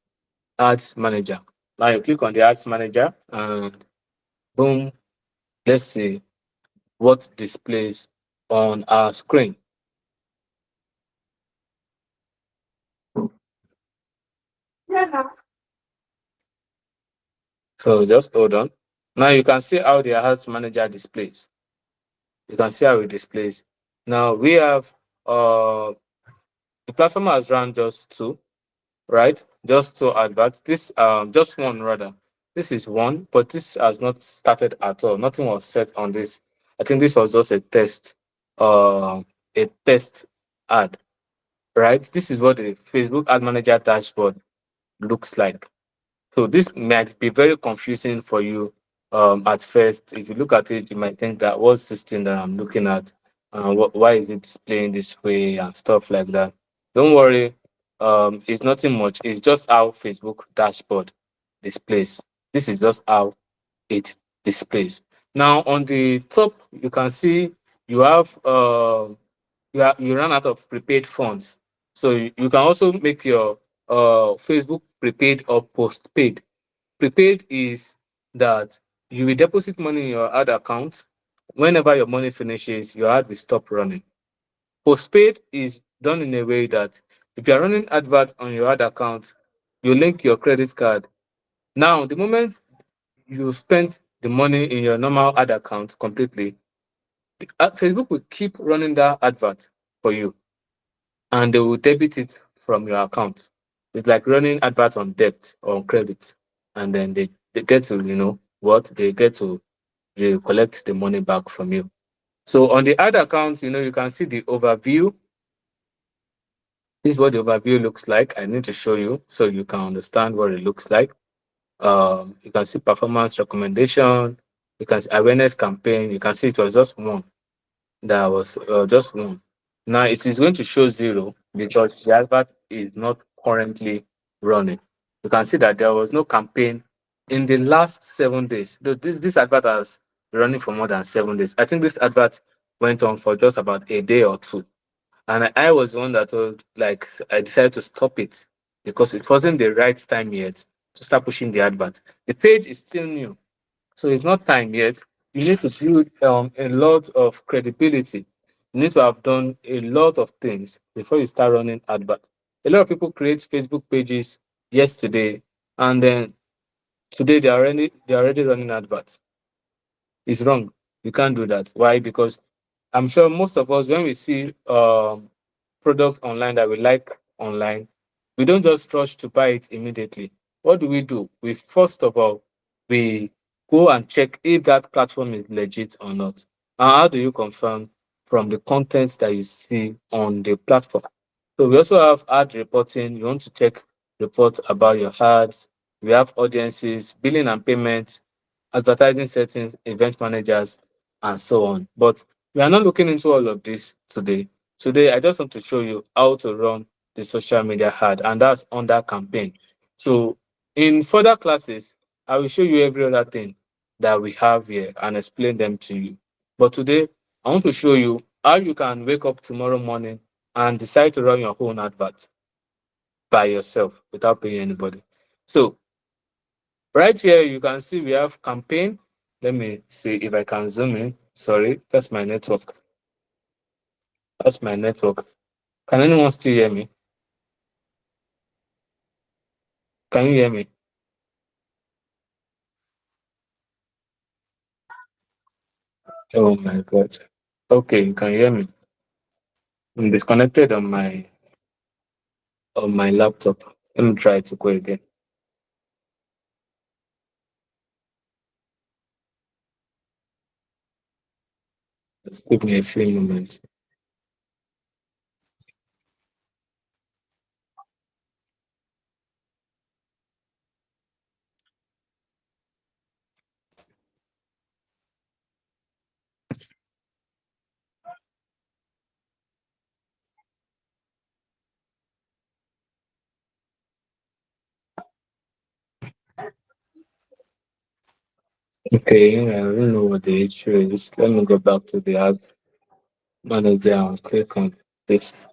Ads manager. Now you click on the ads manager and boom, let's see what displays on our screen. So just hold on. Now you can see how the ads manager displays. You can see how it displays. Now we have the platform has run just two, right? Just two adverts. This just one rather. This is one, but this has not started at all. Nothing was set on this. I think this was just a test ad, right? This is what the Facebook ad manager dashboard looks like. So this might be very confusing for you at first. If you look at it, you might think that what's this thing that I'm looking at? Why is it displaying this way and stuff like that? Don't worry, it's nothing much. It's just how Facebook dashboard displays. This is just how it displays. Now on the top, you can see you have you run out of prepaid funds. So you can also make your Facebook prepaid or postpaid. Prepaid is that you will deposit money in your ad account. Whenever your money finishes, your ad will stop running. Postpaid is done in a way that if you are running advert on your ad account, you link your credit card. Now, the moment you spend the money in your normal ad account completely, Facebook will keep running that advert for you and they will debit it from your account. It's like running advert on debt or on credit. And then they get to, what? They get to collect the money back from you. So on the ad account, you can see the overview. This is what the overview looks like. I need to show you so you can understand what it looks like. You can see performance recommendation. You can see awareness campaign. You can see it was just one. That was just one. Now it is going to show zero because the advert is not currently running. You can see that there was no campaign in the last 7 days. This advert has been running for more than 7 days. I think this advert went on for just about a day or two. And I was the one that told, like, I decided to stop it because it wasn't the right time yet to start pushing the advert. The page is still new, so it's not time yet. You need to build a lot of credibility. You need to have done a lot of things before you start running advert. A lot of people create Facebook pages yesterday, and then today they're already running adverts. It's wrong. You can't do that. Why? Because I'm sure most of us, when we see product online that we like online, we don't just rush to buy it immediately. What do? We first of all, we go and check if that platform is legit or not. And how do you confirm? From the contents that you see on the platform. So we also have ad reporting. You want to check report about your ads. We have audiences, billing and payment, advertising settings, event managers, and so on. But we are not looking into all of this today. Today, I just want to show you how to run the social media ad, and that's under campaign. So, in further classes, I will show you every other thing that we have here and explain them to you. But today, I want to show you how you can wake up tomorrow morning and decide to run your own advert by yourself without paying anybody. So, right here, you can see we have campaign. Let me see if I can zoom in. Sorry, that's my network. That's my network. Can anyone still hear me? Can you hear me? Oh my God. Okay, you can hear me. I'm disconnected on my laptop. Let me try to go again. Just give me a few moments. Okay, I don't know what the issue is. Let me go back to the ads manager and click on this.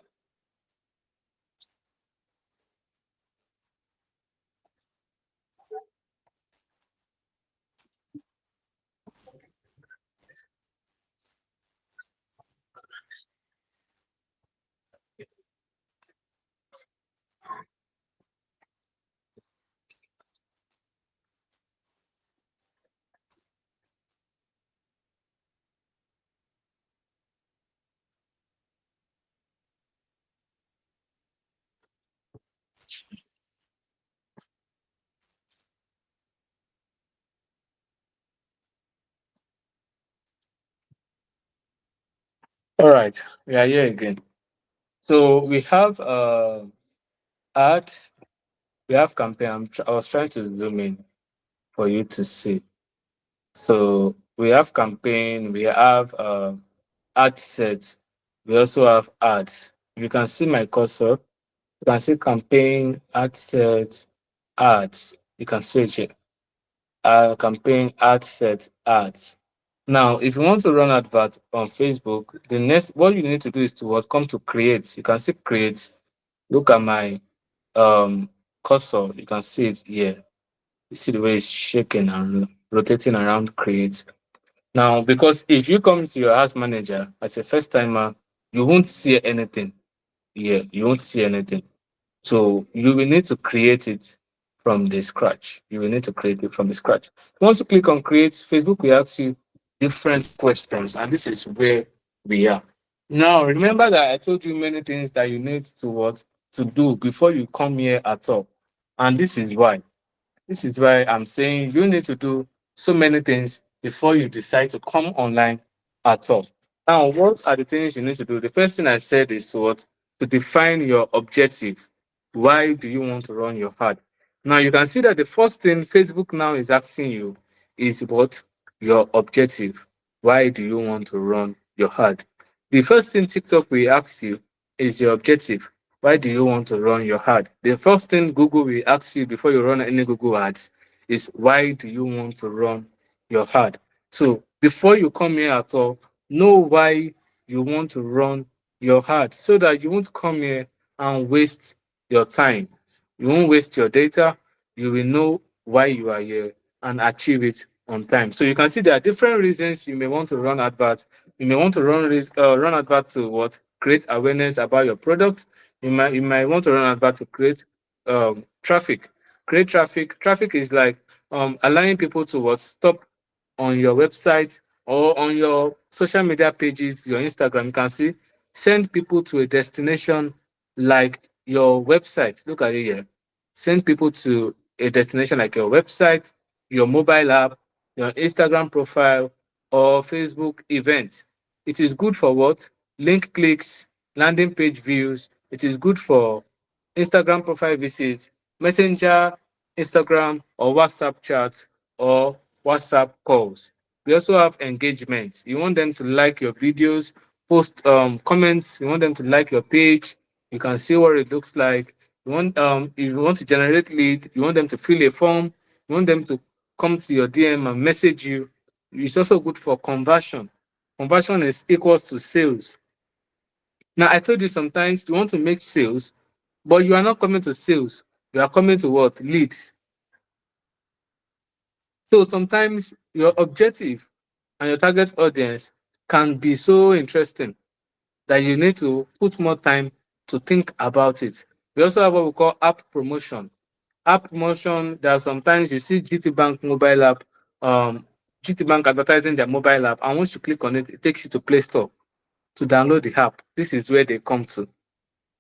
All right, we are here again. So we have ads, we have campaign. I was trying to zoom in for you to see. So we have campaign, we have ad sets, we also have ads. You can see my cursor. You can see campaign, ad set, ads. You can search it. Campaign, ad set, ads. Now, if you want to run advert on Facebook, the next what you need to do is to what come to create. You can see create. Look at my um cursor. You can see it here. You see the way it's shaking and rotating around create. Now, because if you come to your house manager as a first timer, you won't see anything. Yeah, you won't see anything. So you will need to create it from the scratch. You will need to create it from the scratch. Once you click on create, Facebook will ask you different questions, and this is where we are. Now, remember that I told you many things that you need to what to do before you come here at all. And this is why. This is why I'm saying you need to do so many things before you decide to come online at all. Now, what are the things you need to do? The first thing I said is to what? To define your objective. Why do you want to run your ad? Now, you can see that the first thing Facebook now is asking you is what? Your objective. Why do you want to run your ad? The first thing TikTok will ask you is your objective. Why do you want to run your ad? The first thing Google will ask you before you run any Google ads is why do you want to run your ad? So before you come here at all, know why you want to run your ad so that you won't come here and waste your time. You won't waste your data. You will know why you are here and achieve it on time. So you can see there are different reasons you may want to run adverts. You may want to run advert to what? Create awareness about your product. You might want to run advert to create traffic. Create traffic. Traffic is like allowing people to what stop on your website or on your social media pages, your Instagram. You can see send people to a destination like your website. Look at it here. Send people to a destination like your website, your mobile app, your Instagram profile, or Facebook event. It is good for what? Link clicks, landing page views. It is good for Instagram profile visits, Messenger, Instagram, or WhatsApp chat, or WhatsApp calls. We also have engagement. You want them to like your videos, post comments. You want them to like your page. You can see what it looks like. You want if you want to generate lead, you want them to fill a form. You want them to come to your DM and message you. It's also good for conversion. Conversion is equals to sales. Now I told you sometimes you want to make sales, but you are not coming to sales. You are coming to what? Leads. So sometimes your objective and your target audience can be so interesting that you need to put more time to think about it. We also have what we call app promotion. App promotion, there are sometimes you see GT Bank mobile app, GT Bank advertising their mobile app, and once you click on it, it takes you to Play Store to download the app. This is where they come to.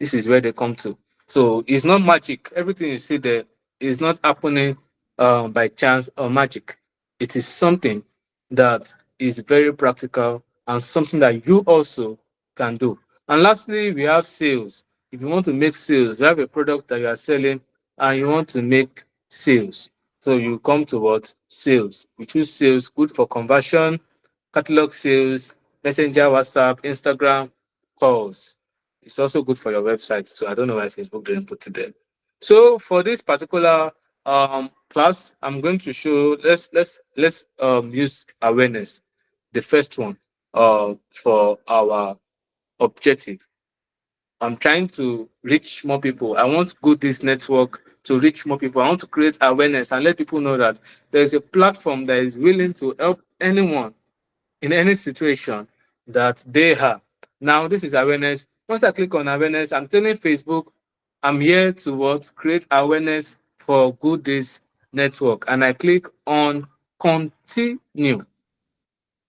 This is where they come to. So it's not magic. Everything you see there is not happening by chance or magic. It is something that is very practical and something that you also can do. And lastly, we have sales. If you want to make sales, you have a product that you are selling and you want to make sales. So you come to what? Sales. You choose sales, good for conversion, catalog sales, messenger, WhatsApp, Instagram, calls. It's also good for your website. So I don't know why Facebook didn't put it there. So for this particular class, I'm going to show let's use awareness, the first one for our objective. I'm trying to reach more people. I want good this network to reach more people. I want to create awareness and let people know that there is a platform that is willing to help anyone in any situation that they have. Now, this is awareness. Once I click on awareness, I'm telling Facebook I'm here to what? Create awareness for Good Days Network. And I click on continue.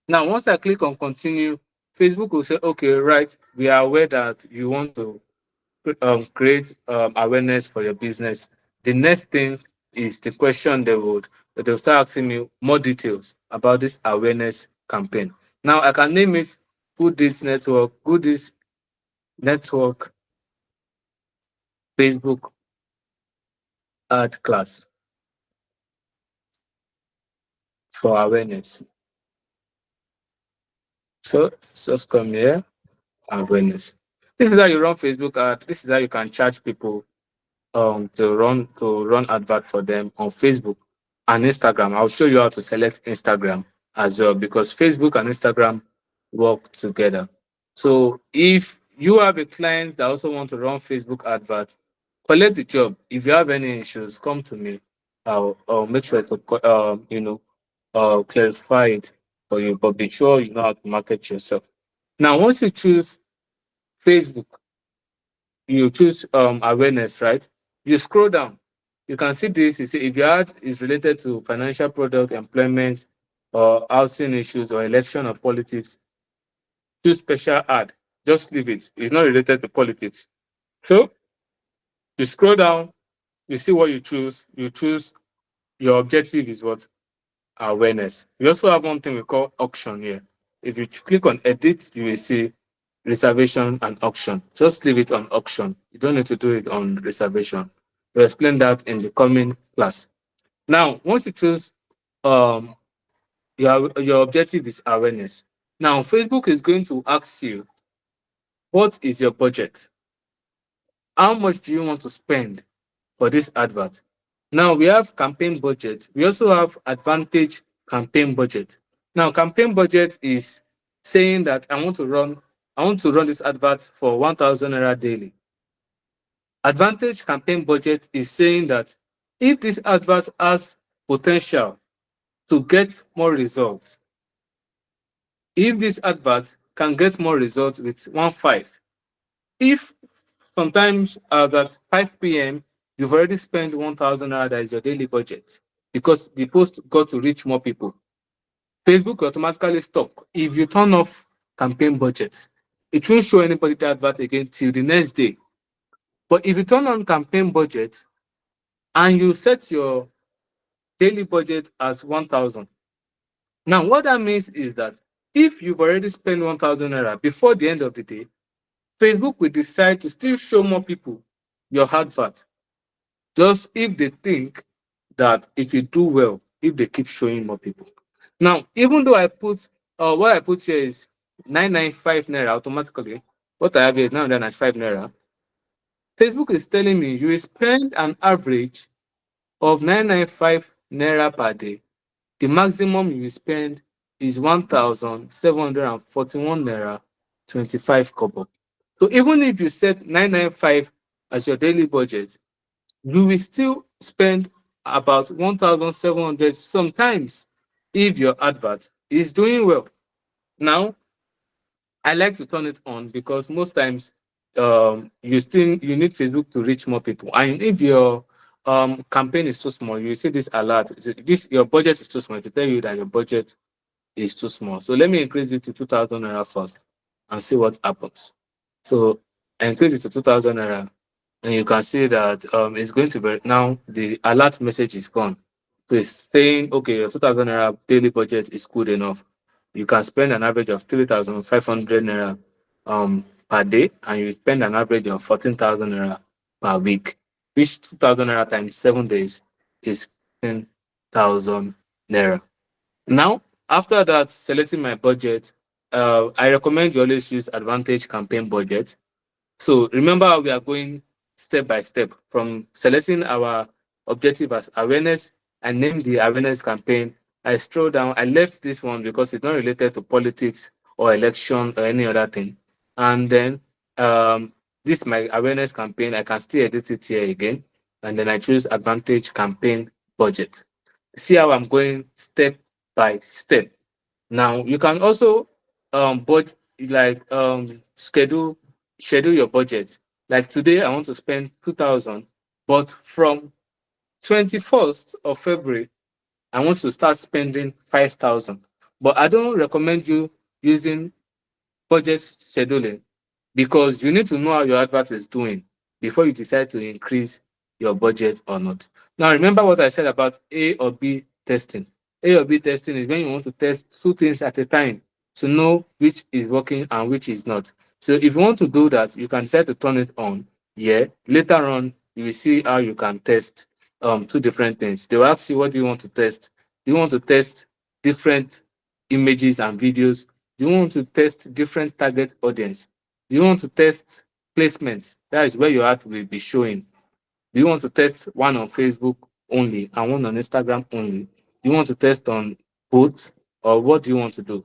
Now, once I click on continue, Facebook will say, okay, right, we are aware that you want to create awareness for your business. The next thing is the question they'll start asking me more details about this awareness campaign. Now I can name it GoodDeeds network, GoodDeeds network, Facebook ad class for awareness. So just come here, awareness. This is how you run Facebook ad. This is how you can charge people to run advert for them on Facebook and Instagram. I'll show you how to select Instagram as well because Facebook and Instagram work together. So if you have a client that also want to run Facebook advert, collect the job. If you have any issues, come to me. I'll make sure to clarify it for you. But be sure you know how to market yourself. Now, once you choose Facebook, you choose awareness, right? You scroll down, you can see this. You see if your ad is related to financial product, employment, or housing issues, or election or politics, choose special ad. Just leave it. It's not related to politics. So you scroll down, you see what you choose. You choose your objective is what? Awareness. We also have one thing we call auction here. If you click on edit, you will see reservation and auction. Just leave it on auction. You don't need to do it on reservation. We'll explain that in the coming class. Now, once you choose your objective is awareness. Now, Facebook is going to ask you, what is your budget? How much do you want to spend for this advert? Now we have campaign budget. We also have advantage campaign budget. Now, campaign budget is saying that I want to run this advert for 1,000 naira daily. Advantage campaign budget is saying that if this advert has potential to get more results, if this advert can get more results with 1.5, if sometimes as at 5 p.m., you've already spent 1,000 naira, that is your daily budget, because the post got to reach more people. Facebook will automatically stop. If you turn off campaign budget, it won't show anybody the advert again till the next day. But if you turn on campaign budget and you set your daily budget as 1,000, now what that means is that if you've already spent 1,000 naira before the end of the day, Facebook will decide to still show more people your advert, just if they think that it will do well if they keep showing more people. Now, even though what I put here is 995 naira automatically, what I have here is 995 naira. Facebook is telling me you will spend an average of 995 naira per day. The maximum you will spend is 1,741 naira 25 kobo. So even if you set 995 as your daily budget, you will still spend about 1,700 sometimes if your advert is doing well. Now, I like to turn it on because most times you need Facebook to reach more people. And if your campaign is too small, you see this alert. This your budget is too small. To tell you that your budget is too small. So let me increase it to 2,000 naira first and see what happens. So I increase it to 2,000 naira, and you can see that it's going to be now the alert message is gone. So it's saying, okay, your 2,000 naira daily budget is good enough. You can spend an average of 3,500 naira per day, and you spend an average of 14,000 naira per week, which 2,000 naira times 7 days is 15,000 naira. Now, after that, selecting my budget, I recommend you always use Advantage Campaign Budget. So remember how we are going step by step from selecting our objective as awareness. I named the awareness campaign. I scroll down. I left this one because it's not related to politics or election or any other thing. And then this is my awareness campaign. I can still edit it here again. And then I choose Advantage Campaign Budget. See how I'm going step by step. Now you can also schedule your budget. Like today, I want to spend 2,000, but from 21st of February, I want to start spending 5,000. But I don't recommend you using budget scheduling because you need to know how your advert is doing before you decide to increase your budget or not. Now, remember what I said about A or B testing. A or B testing is when you want to test two things at a time. to know which is working and which is not. So if you want to do that, you can decide to turn it on. Yeah. Later on, you will see how you can test two different things. They will ask you, what do you want to test? Do you want to test different images and videos? Do you want to test different target audience? Do you want to test placement? That is where your ad will be showing. Do you want to test one on Facebook only and one on Instagram only? Do you want to test on both, or what do you want to do?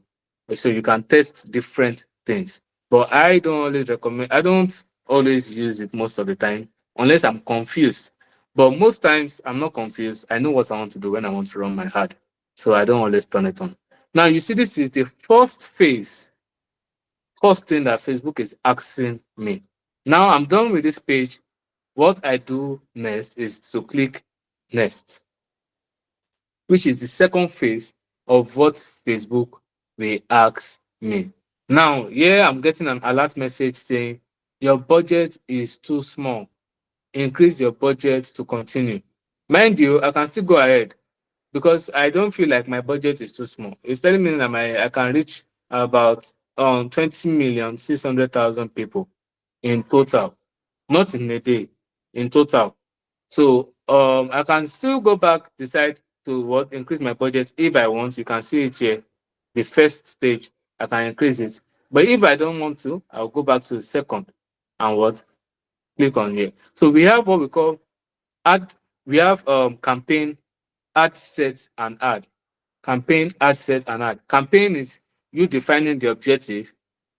So you can test different things. But I don't always use it most of the time unless I'm confused. But most times I'm not confused. I know what I want to do when I want to run my ad. So I don't always turn it on. Now you see, this is the first thing that Facebook is asking me. Now I'm done with this page. What I do next is to click next, which is the second phase of what Facebook will ask me. Now, here I'm getting an alert message saying your budget is too small. Increase your budget to continue. Mind you, I can still go ahead because I don't feel like my budget is too small. It's telling me that I can reach about 20,600,000 people in total, not in a day, in total. So I can still go back, decide to what increase my budget if I want. You can see it here. The first stage, I can increase it. But if I don't want to, I'll go back to the second and what click on here. So we have what we call add. We have campaign, ad set, and ad. Campaign, ad set, and ad. Campaign is you defining the objective.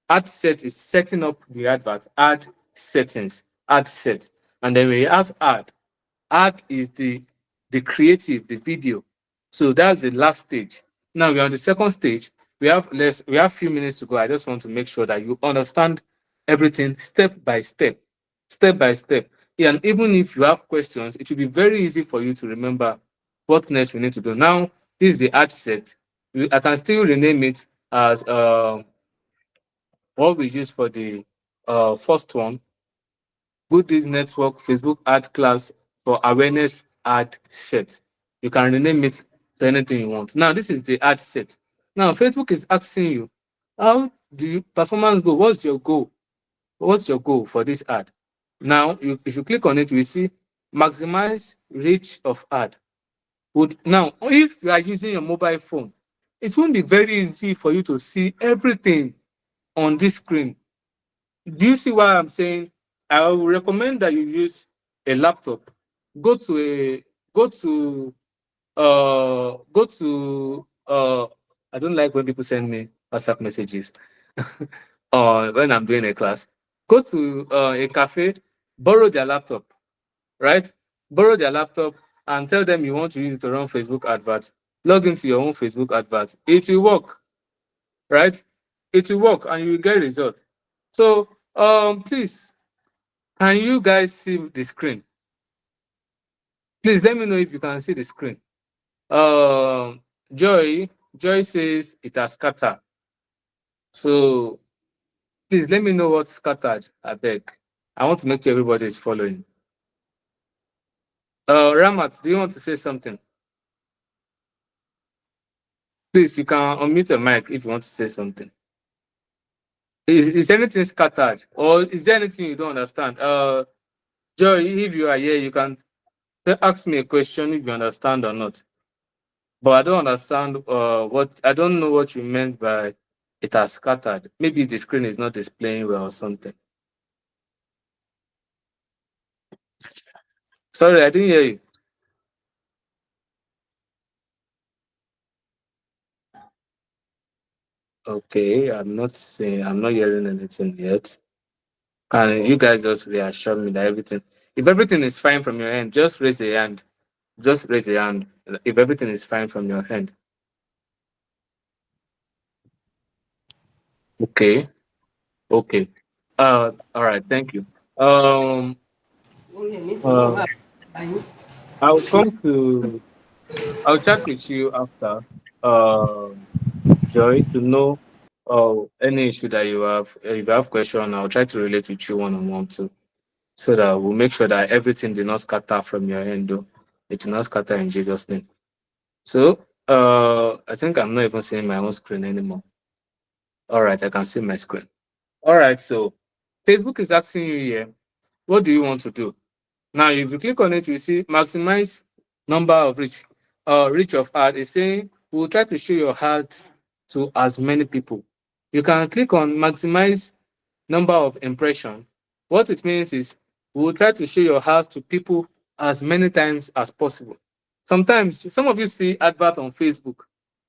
Ad set is setting up the advert. Ad settings, ad set, and then we have ad. Ad is the creative, the video. So that's the last stage. Now we're on the second stage. We have few minutes to go. I just want to make sure that you understand everything step by step, step by step. Yeah, and even if you have questions, it will be very easy for you to remember what next we need to do. Now, this is the ad set. I can still rename it as what we use for the first one, GoodDeeds Network Facebook ad class for awareness ad set. You can rename it to anything you want. Now, this is the ad set. Now, Facebook is asking you, how do you performance go? What's your goal? What's your goal for this ad? Now, if you click on it, you will see maximize reach of ad. Now, if you are using your mobile phone, it won't be very easy for you to see everything on this screen. Do you see why I'm saying I will recommend that you use a laptop? Go to a go to I don't like when people send me WhatsApp messages or when I'm doing a class. Go to a cafe, borrow their laptop, right? Borrow their laptop and tell them you want to use it to run Facebook adverts. Log into your own Facebook advert. It will work, right? It will work and you will get results. So please, can you guys see the screen? Please let me know if you can see the screen. Um, Joy, Joy says it has scattered. So please let me know what scattered. I beg. I want to make sure everybody is following. Ramat, do you want to say something? Please, you can unmute your mic if you want to say something. Is anything scattered, or is there anything you don't understand? Joy, if you are here, you can ask me a question if you understand or not. But I don't understand what I don't know what you meant by it has scattered. Maybe the screen is not displaying well or something. Sorry, I didn't hear you. Okay, I'm not hearing anything yet. Can you guys just reassure me that if everything is fine from your end, just raise a hand. Just raise a hand if everything is fine from your end. Okay, okay. All right, thank you. Um, uh, I'll come to I'll chat with you after, um, Joy, to know any issue that you have. If you have question, I'll try to relate with you one on one too, so that we'll make sure that everything did not scatter from your end, though. It will not scatter in Jesus' name. So, I think I'm not even seeing my own screen anymore. All right, I can see my screen. All right, so Facebook is asking you here, what do you want to do? Now, if you click on it, you see maximize number of reach of ad is saying we will try to show your ads to as many people. You can click on maximize number of impression. What it means is we will try to show your ads to people as many times as possible. Sometimes some of you see advert on Facebook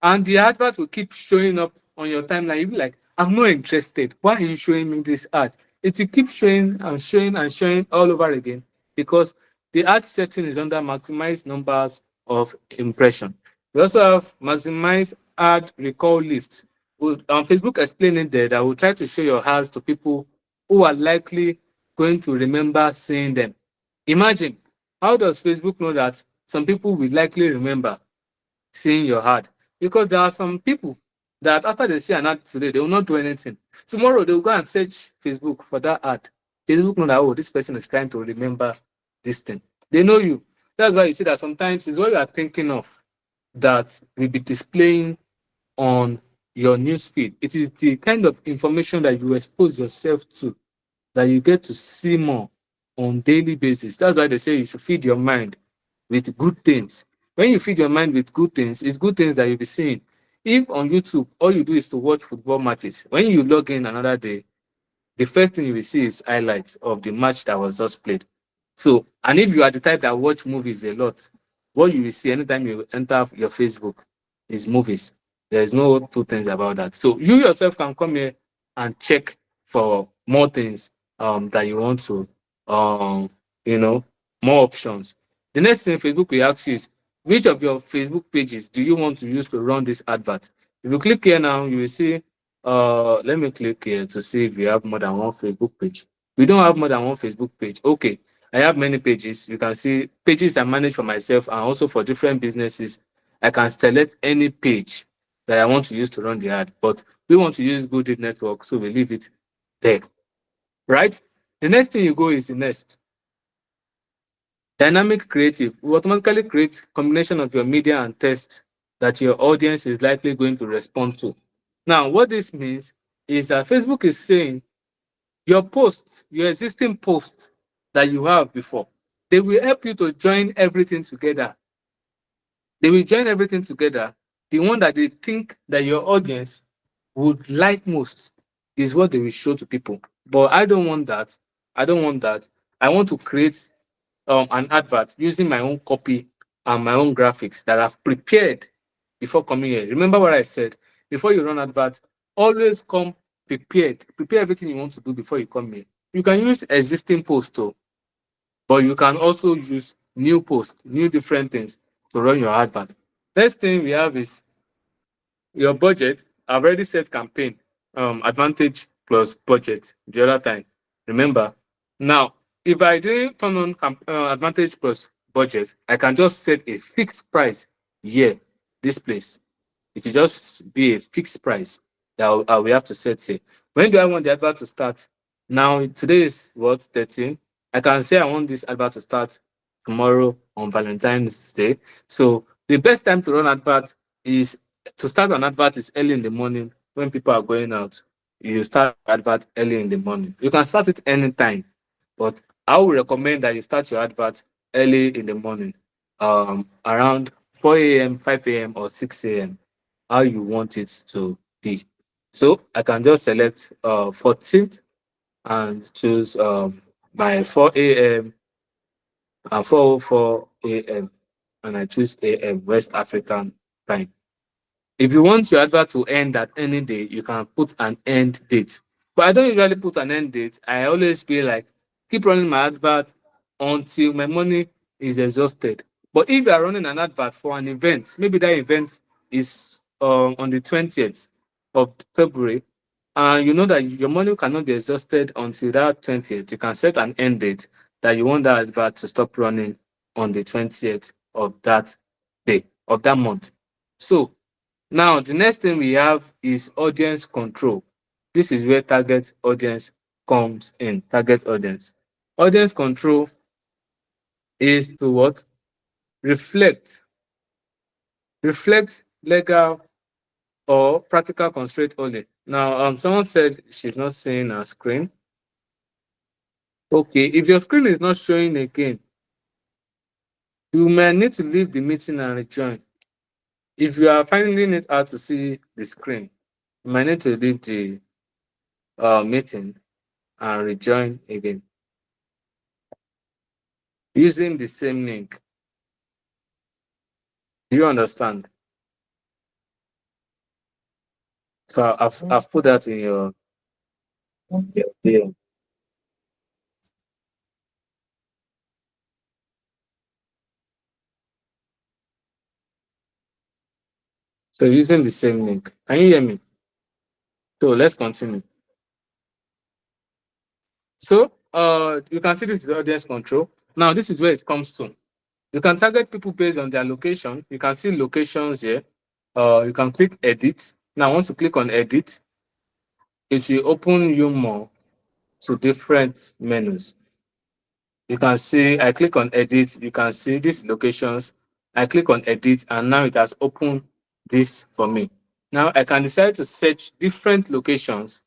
and the advert will keep showing up on your timeline. You'll be like, I'm not interested. Why are you showing me this ad? It will keep showing and showing and showing all over again because the ad setting is under maximize numbers of impression. We also have maximize ad recall lift. Facebook explained it there that will try to show your ads to people who are likely going to remember seeing them. Imagine, how does Facebook know that some people will likely remember seeing your ad? Because there are some people that after they see an ad today, they will not do anything. Tomorrow they will go and search Facebook for that ad. Facebook know that, oh, this person is trying to remember this thing. They know you. That's why you see that sometimes it's what you are thinking of that will be displaying on your news feed. It is the kind of information that you expose yourself to that you get to see more on daily basis. That's why they say you should feed your mind with good things. When you feed your mind with good things, it's good things that you'll be seeing. If on YouTube all you do is to watch football matches, when you log in another day, the first thing you will see is highlights of the match that was just played. So, and if you are the type that watch movies a lot, what you will see anytime you enter your Facebook is movies. There is no two things about that. So you yourself can come here and check for more things that you want to um you know more options. The next thing Facebook will ask you is which of your Facebook pages do you want to use to run this advert? If you click here now, you will see let me click here to see if we have more than one Facebook page. We don't have more than one Facebook page. Okay, I have many pages. You can see pages I manage for myself and also for different businesses. I can select any page that I want to use to run the ad, but we want to use GoodDeeds network, so we leave it there, right? The next thing you go is the next. Dynamic creative will automatically create combination of your media and text that your audience is likely going to respond to. Now, what this means is that Facebook is saying your posts, your existing posts that you have before, they will help you to join everything together. They will join everything together. The one that they think that your audience would like most is what they will show to people. But I don't want that. I don't want that. I want to create an advert using my own copy and my own graphics that I've prepared before coming here. Remember what I said? Before you run advert, always come prepared. Prepare everything you want to do before you come here. You can use existing posts too, but you can also use new posts, new different things to run your advert. Next thing we have is your budget. I've already set campaign, advantage plus budget the other time. Remember? Now, if I didn't turn on advantage plus budget, I can just set a fixed price here, this place. It will just be a fixed price that we have to set here. When do I want the advert to start? Now, today is what, 13? I can say I want this advert to start tomorrow on Valentine's Day. So the best time to run advert is to start an advert is early in the morning when people are going out. You start advert early in the morning. You can start it anytime, but I would recommend that you start your advert early in the morning, around 4 a.m., 5 a.m., or 6 a.m. How you want it to be. So I can just select 14th and choose my 4 a.m. and 4:04 a.m. and I choose a.m. West African time. If you want your advert to end at any day, you can put an end date. But I don't usually put an end date. I always be like, keep running my advert until my money is exhausted. But if you are running an advert for an event, maybe that event is on the 20th of February, and you know that your money cannot be exhausted until that 20th, you can set an end date that you want that advert to stop running on the 20th of that day, of that month. So now, the next thing we have is audience control. This is where target audience comes in. Target audience. Audience control is to what? Reflect. Reflect legal or practical constraint only. Now, someone said she's not seeing her screen. Okay, if your screen is not showing again, you may need to leave the meeting and rejoin. If you are finding it hard to see the screen, you might need to leave the meeting and rejoin again using the same link. Do you understand? So I've put that in your yeah. So using the same link. Can you hear me? So let's continue. So you can see this is audience control. Now this is where it comes to. You can target people based on their location. You can see locations here. You can click edit. Now once you click on edit, it will open you more to different menus. You can see I click on edit, you can see these locations. I click on edit and now it has opened this for me. Now I can decide to search different locations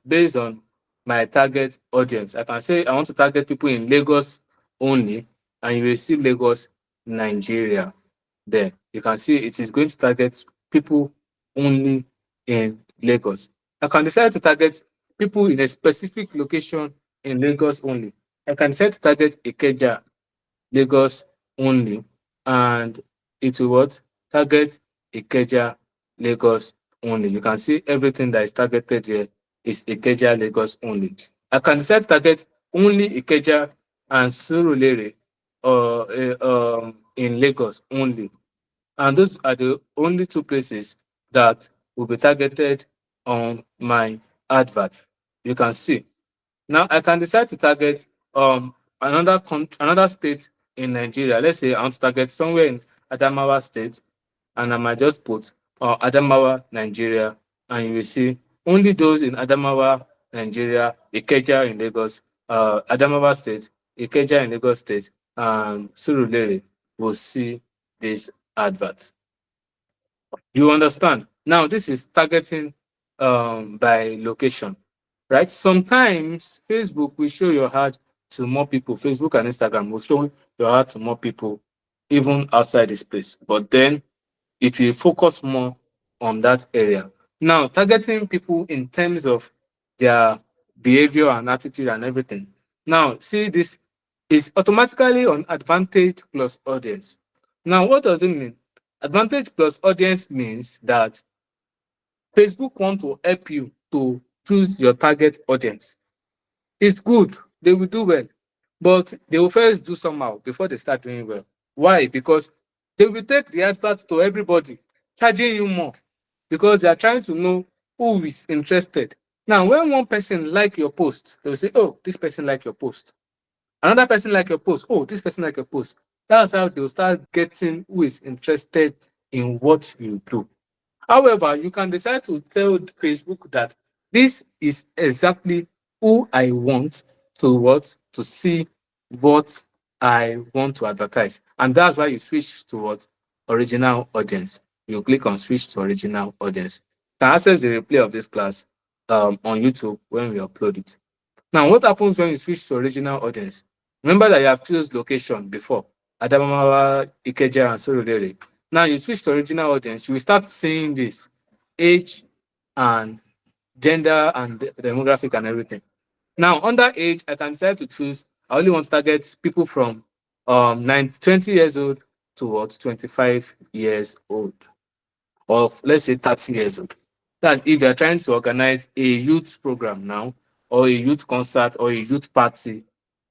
based on my target audience. I can say I want to target people in Lagos only, and you will see Lagos, Nigeria. There you can see it is going to target people only in Lagos. I can decide to target people in a specific location in Lagos only. I can set target Ikeja, Lagos only, and it will what? Target Ikeja, Lagos only. You can see everything that is targeted here is Ikeja, Lagos only. I can decide to target only Ikeja and Surulere in Lagos only. And those are the only two places that will be targeted on my advert. You can see. Now I can decide to target another state in Nigeria. Let's say I want to target somewhere in Adamawa State, and I might just put Adamawa, Nigeria, and you will see only those in Adamawa, Nigeria, Ikeja in Lagos, Adamawa State, Ikeja in Lagos State, and Surulere will see this advert. You understand? Now, this is targeting by location, right? Sometimes Facebook will show your ad to more people. Facebook and Instagram will show your ad to more people, even outside this place. But then it will focus more on that area. Now, targeting people in terms of their behavior and attitude and everything. Now, see, this is automatically on advantage plus audience. Now, what does it mean? Advantage plus audience means that Facebook want to help you to choose your target audience. It's good, they will do well, but they will first do somehow before they start doing well. Why? Because they will take the advert to everybody, charging you more because they are trying to know who is interested. Now, when one person like your post, they will say, oh, this person like your post. Another person like your post. Oh, this person like your post. That's how they'll start getting who is interested in what you do. However, you can decide to tell Facebook that this is exactly who I want to what to see what I want to advertise. And that's why you switch to what original audience. You click on switch to original audience. You can access the replay of this class on YouTube when we upload it. Now, what happens when you switch to original audience? Remember that you have chosen location before, Adamawa, Ikeja, and Surulere. Now you switch to original audience, you will start seeing this age and gender and demographic and everything. Now, under age, I can decide to choose, I only want to target people from 20 years old to what 25 years old, or let's say 30 years old. That if you're trying to organize a youth program now, or a youth concert, or a youth party,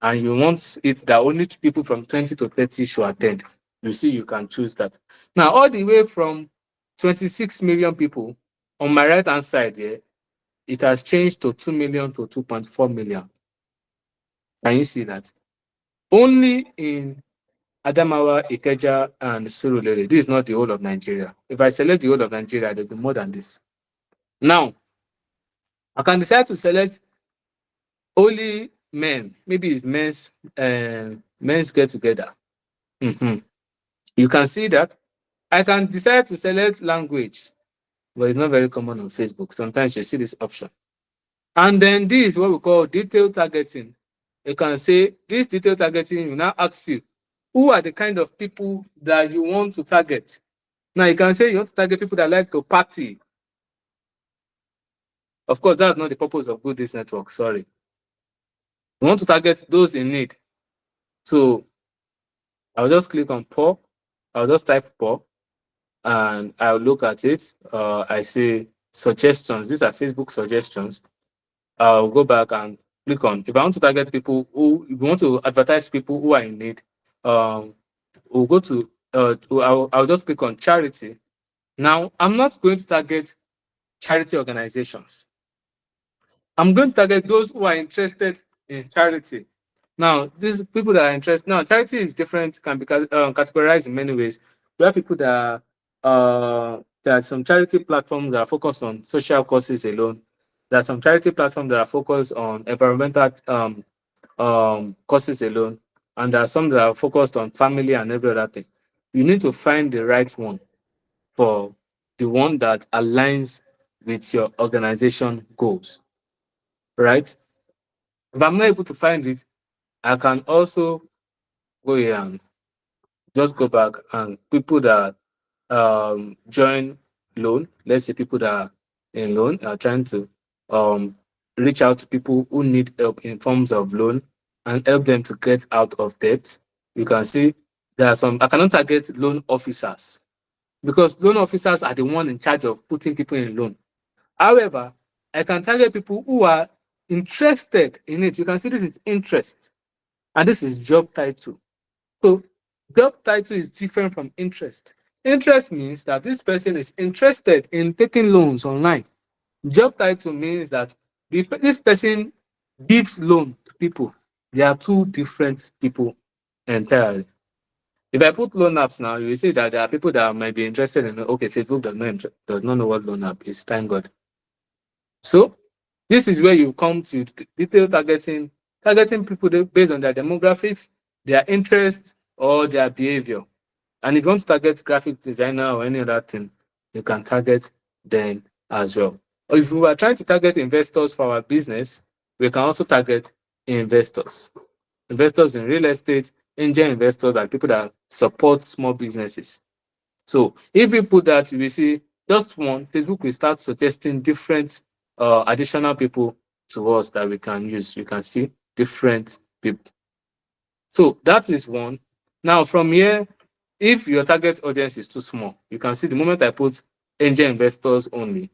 and you want it that only people from 20 to 30 should attend, you see, you can choose that. Now, all the way from 26 million people on my right hand side here, it has changed to 2 million to 2.4 million. Can you see that? Only in Adamawa, Ikeja, and Surulere. This is not the whole of Nigeria. If I select the whole of Nigeria, there'll be more than this. Now, I can decide to select only men. Maybe it's men's get together. You can see that. I can decide to select language. but it's not very common on Facebook. Sometimes you see this option. And then this is what we call detailed targeting. You can say this detailed targeting will now ask you who are the kind of people that you want to target. Now you can say you want to target people that like to party. Of course, that's not the purpose of GoodDeeds network. Sorry. You want to target those in need. So I'll just click on poor. I'll just type poor and I'll look at it. I say suggestions. These are Facebook suggestions. I'll go back and click on. If I want to target people who, if you want to advertise people who are in need, we'll go to, I'll just click on charity. Now, I'm not going to target charity organizations. I'm going to target those who are interested in charity. Now, these people that are interested, now charity is different, can be categorized in many ways. We have people that there are some charity platforms that are focused on social causes alone. There are some charity platforms that are focused on environmental causes alone, and there are some that are focused on family and every other thing. You need to find the right one for the one that aligns with your organization goals, right? If I'm not able to find it, I can also go here and just go back and people that join loan, let's say people that are in loan are trying to um, reach out to people who need help in forms of loan and help them to get out of debt. You can see there are some, I cannot target loan officers because loan officers are the one in charge of putting people in loan. However, I can target people who are interested in it. You can see this is interest and this is job title. So job title is different from interest. Interest means that this person is interested in taking loans online. Job title means that this person gives loan to people. They are two different people entirely. If I put loan apps now, you will see that there are people that might be interested in, okay, Facebook does not know what loan app is, thank God. So this is where you come to detailed targeting, targeting people based on their demographics, their interests, or their behavior. And if you want to target graphic designer or any other thing, you can target them as well. Or if we are trying to target investors for our business, we can also target investors. Investors in real estate, angel investors are people that support small businesses. So if we put that, we see just one, Facebook will start suggesting different additional people to us that we can use. We can see different people. So that is one. Now from here, if your target audience is too small, you can see the moment I put angel investors only,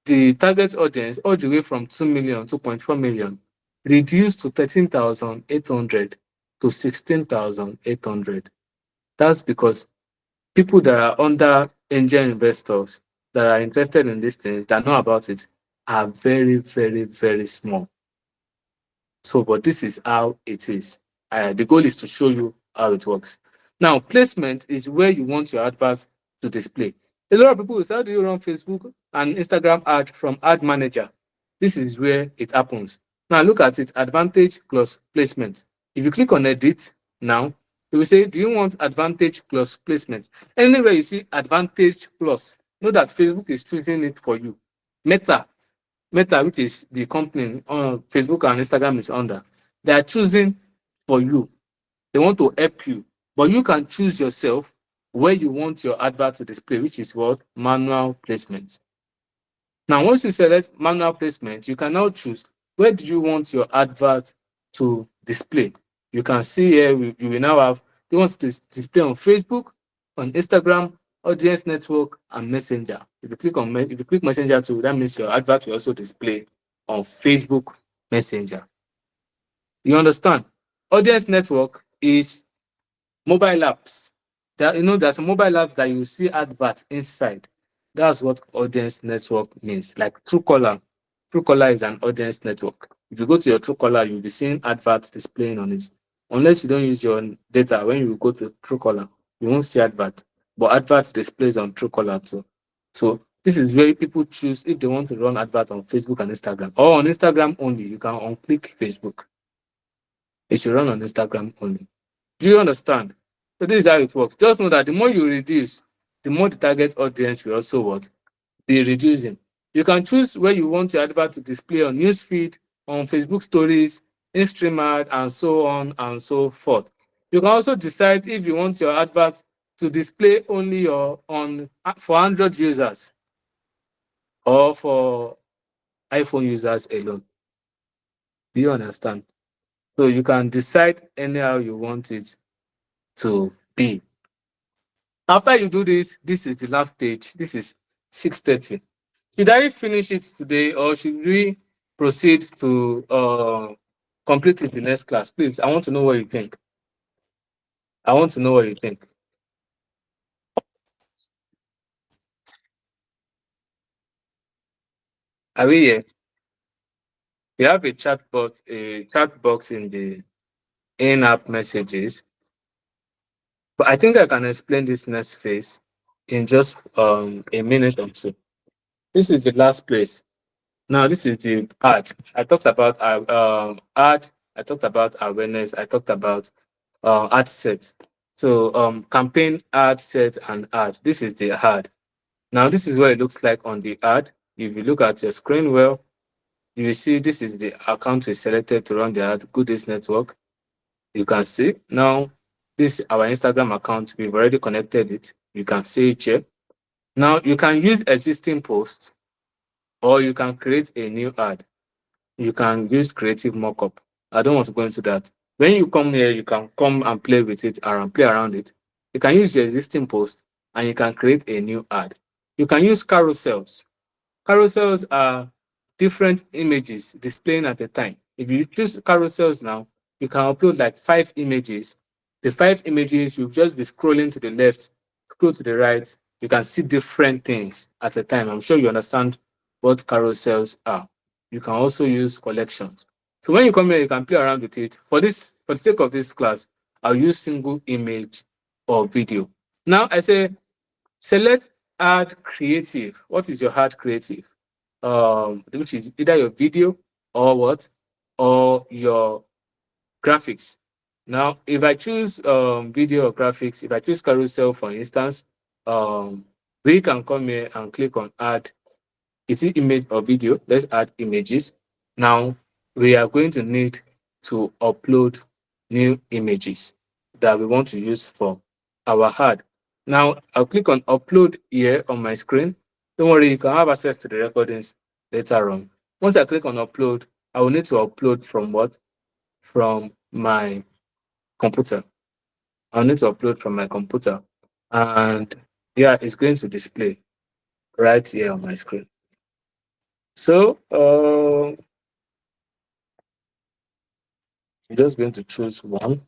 the target audience all the way from 2 million, 2.4 million, reduced to 13,800 to 16,800. That's because people that are under angel investors that are interested in these things, that know about it, are very, very, very small. So, but this is how it is. The goal is to show you how it works. Now, placement is where you want your advert to display. A lot of people will say, how do you run Facebook and Instagram ad from ad manager? This is where it happens. Now, look at it, advantage plus placement. If you click on edit now, it will say, do you want advantage plus placement? Anywhere you see advantage plus, know that Facebook is choosing it for you. Meta, which is the company on Facebook and Instagram is under, they are choosing for you. They want to help you, but you can choose yourself where you want your advert to display, which is what? Manual placement. Now, once you select manual placement, you can now choose where do you want your advert to display. You can see here, you will now have, you want to display on Facebook, on Instagram, audience network, and messenger. If you click messenger too, that means your advert will also display on Facebook Messenger. You understand? Audience network is mobile apps. There's some mobile apps that you see advert inside. That's what audience network means. Like Truecaller. Truecaller is an audience network. If you go to your Truecaller, you'll be seeing adverts displaying on it. Unless you don't use your data, when you go to Truecaller, you won't see advert. But advert displays on Truecaller too. So this is where people choose if they want to run advert on Facebook and Instagram. Or on Instagram only, you can unclick Facebook. It should run on Instagram only. Do you understand? So this is how it works. Just know that the more you reduce, the more the target audience will also what? be reducing. You can choose where you want your advert to display on newsfeed, on Facebook stories, in-stream ad, and so on and so forth. You can also decide if you want your advert to display only for Android users or for iPhone users alone. Do you understand? So you can decide anyhow you want it to be. After you do this, this is the last stage. This is 6:30. Should I finish it today or should we proceed to complete it the next class? Please, I want to know what you think. I want to know what you think. Are we here? You have a chat box in the in-app messages. But I think I can explain this next phase in just a minute or two. This is the last place. Now, this is the ad. I talked about ad. I talked about awareness. I talked about ad set. So campaign, ad set, and ad. This is the ad. Now, this is what it looks like on the ad. If you look at your screen well, you will see this is the account we selected to run the ad, GoodDeeds Network. You can see now this is our Instagram account. We've already connected it. You can see it here. Now you can use existing posts or you can create a new ad. You can use creative mockup. I don't want to go into that. When you come here, you can come and play with it and play around it. You can use the existing post and you can create a new ad. You can use carousels. Carousels are different images displaying at a time. If you choose carousels now, you can upload like 5 images. The 5 images, you'll just be scrolling to the left, scroll to the right. You can see different things at a time. I'm sure you understand what carousels are. You can also use collections. So when you come here, you can play around with it. For the sake of this class, I'll use single image or video. Now I say select add creative. What is your add creative? Which is either your video or what? Or your graphics. Now, if I choose video or graphics, if I choose carousel, for instance, we can come here and click on add. Is it image or video? Let's add images. Now, we are going to need to upload new images that we want to use for our ad. Now, I'll click on upload here on my screen. Don't worry, you can have access to the recordings later on. Once I click on upload, I will need to upload from what? From my computer. I'll need to upload from my computer. And yeah, it's going to display right here on my screen. So I'm just going to choose one.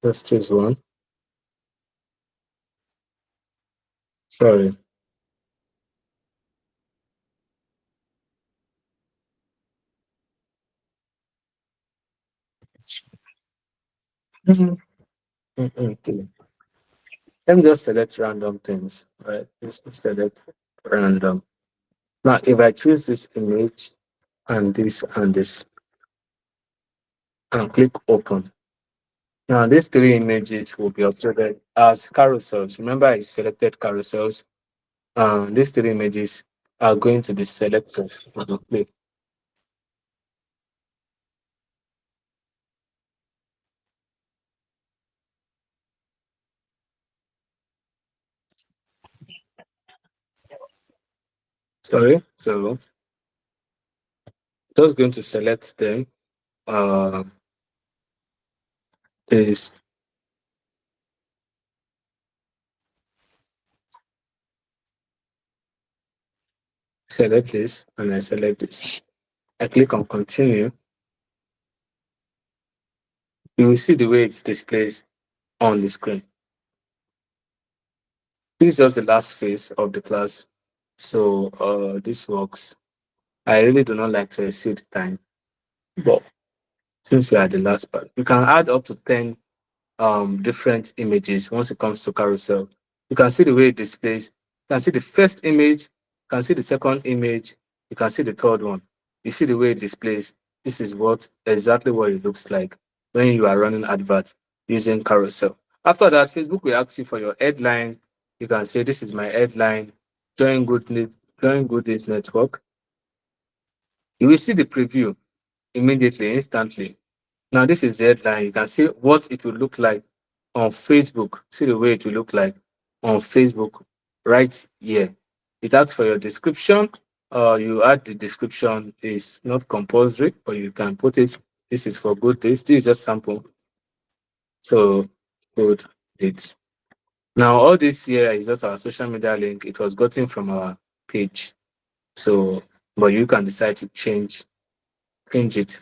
Let's choose one. Sorry. Mhm. Okay. Let me just select random things. Right. Just select random. Now, if I choose this image and this and click open. Now, these 3 images will be uploaded as carousels. Remember, I selected carousels. These 3 images are going to be selected for the play. Sorry. So just going to select them. Is select this and I select this. I click on continue. You will see the way it displays on the screen. This is just the last phase of the class. So this works. I really do not like to exceed time, but since we are the last part, you can add up to 10 different images once it comes to carousel. You can see the way it displays. You can see the first image, you can see the second image, you can see the third one. You see the way it displays. This is exactly what it looks like when you are running adverts using carousel. After that, Facebook will ask you for your headline. You can say, this is my headline. Join join GoodDeeds network. You will see the preview immediately, instantly. Now, this is the headline. You can see what it will look like on Facebook. See the way it will look like on Facebook right here. It asks for your description. You add the description. It's not compulsory, but you can put it. This is for good days. This is just sample. So good dates. Now, all this here is just our social media link. It was gotten from our page. So, but you can decide to change it.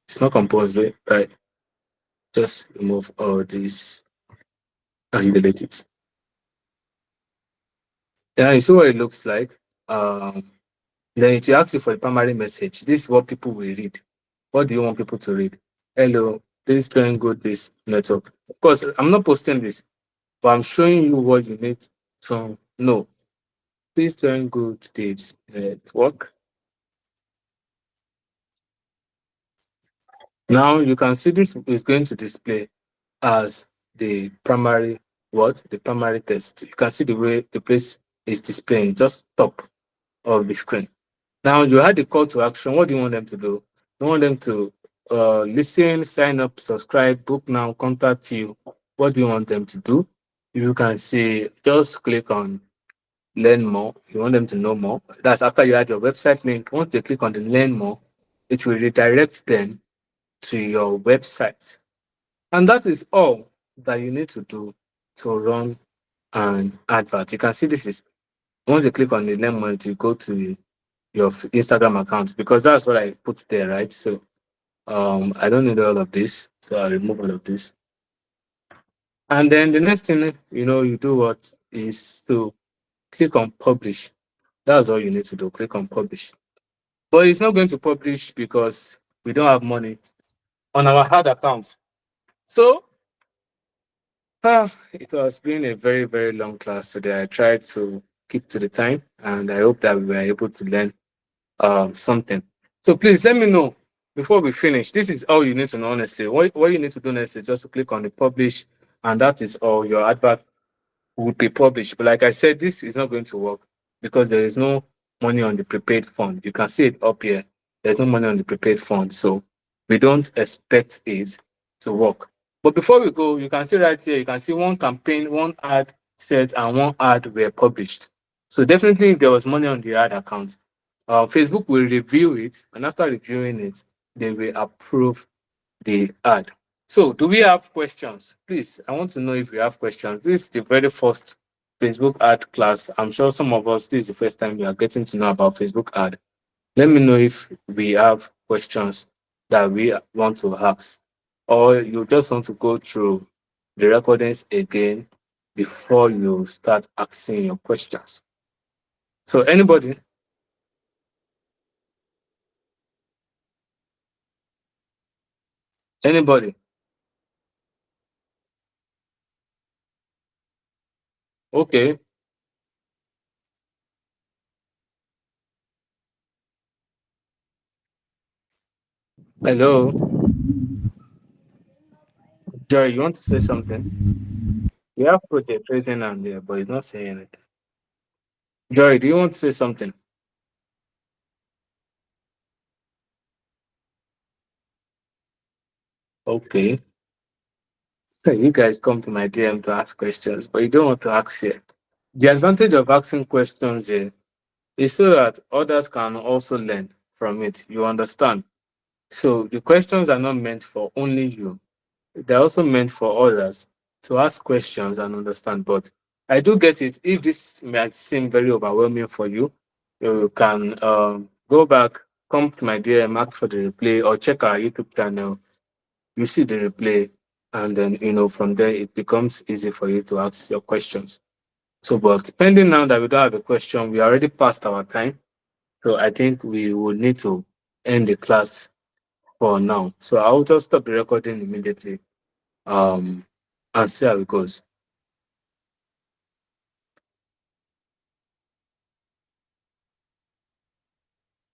It's not compulsory, right? Just remove all this and delete it. Yeah, you see what it looks like. Then it will ask you for the primary message. This is what people will read. What do you want people to read? Hello, please join good this network. Of course, I'm not posting this, but I'm showing you what you need to know. Please join good this network. Now you can see this is going to display as the primary what? The primary text. You can see the way the place is displaying just top of the screen. Now you had the call to action. What do you want them to do? You want them to listen, sign up, subscribe, book now, contact you. What do you want them to do? You can see, just click on learn more. You want them to know more. That's after you add your website link. Once they click on the learn more, it will redirect them to your website. And that is all that you need to do to run an advert. You can see this is, once you click on the learn more, it will go to your Instagram account, because that's what I put there, right? So I don't need all of this, so I'll remove all of this. And then the next thing you do what is to click on publish. That's all you need to do. Click on publish. But it's not going to publish because we don't have money on our hard account. So it has been a very, very long class today. I tried to keep to the time, and I hope that we were able to learn something. So please let me know before we finish. This is all you need to know, honestly. What you need to do next is just to click on the publish, and that is all. Your advert would be published. But like I said, this is not going to work because there is no money on the prepaid fund. You can see it up here. There's no money on the prepaid fund. So we don't expect it to work. But before we go, you can see right here, you can see one campaign, one ad set, and one ad were published. So definitely if there was money on the ad account, Facebook will review it, and after reviewing it, they will approve the ad. So, do we have questions? Please, I want to know if you have questions. This is the very first Facebook ad class. I'm sure some of us, this is the first time we are getting to know about Facebook ad. Let me know if we have questions that we want to ask, or you just want to go through the recordings again before you start asking your questions. So, anybody? Anybody? Okay. Hello. Jerry, you want to say something? We have project written on there, but it's not saying anything. Joy, do you want to say something? Okay. So you guys come to my DM to ask questions, but you don't want to ask here. The advantage of asking questions here is so that others can also learn from it. You understand? So the questions are not meant for only you. They're also meant for others to ask questions and understand. But I do get it. If this might seem very overwhelming for you, you can go back, come to my DM, ask for the replay, or check our YouTube channel. You see the replay, and then from there it becomes easy for you to ask your questions. So, but pending now that we don't have a question, we already passed our time. So I think we will need to end the class for now. So I'll just stop the recording immediately and see how it goes.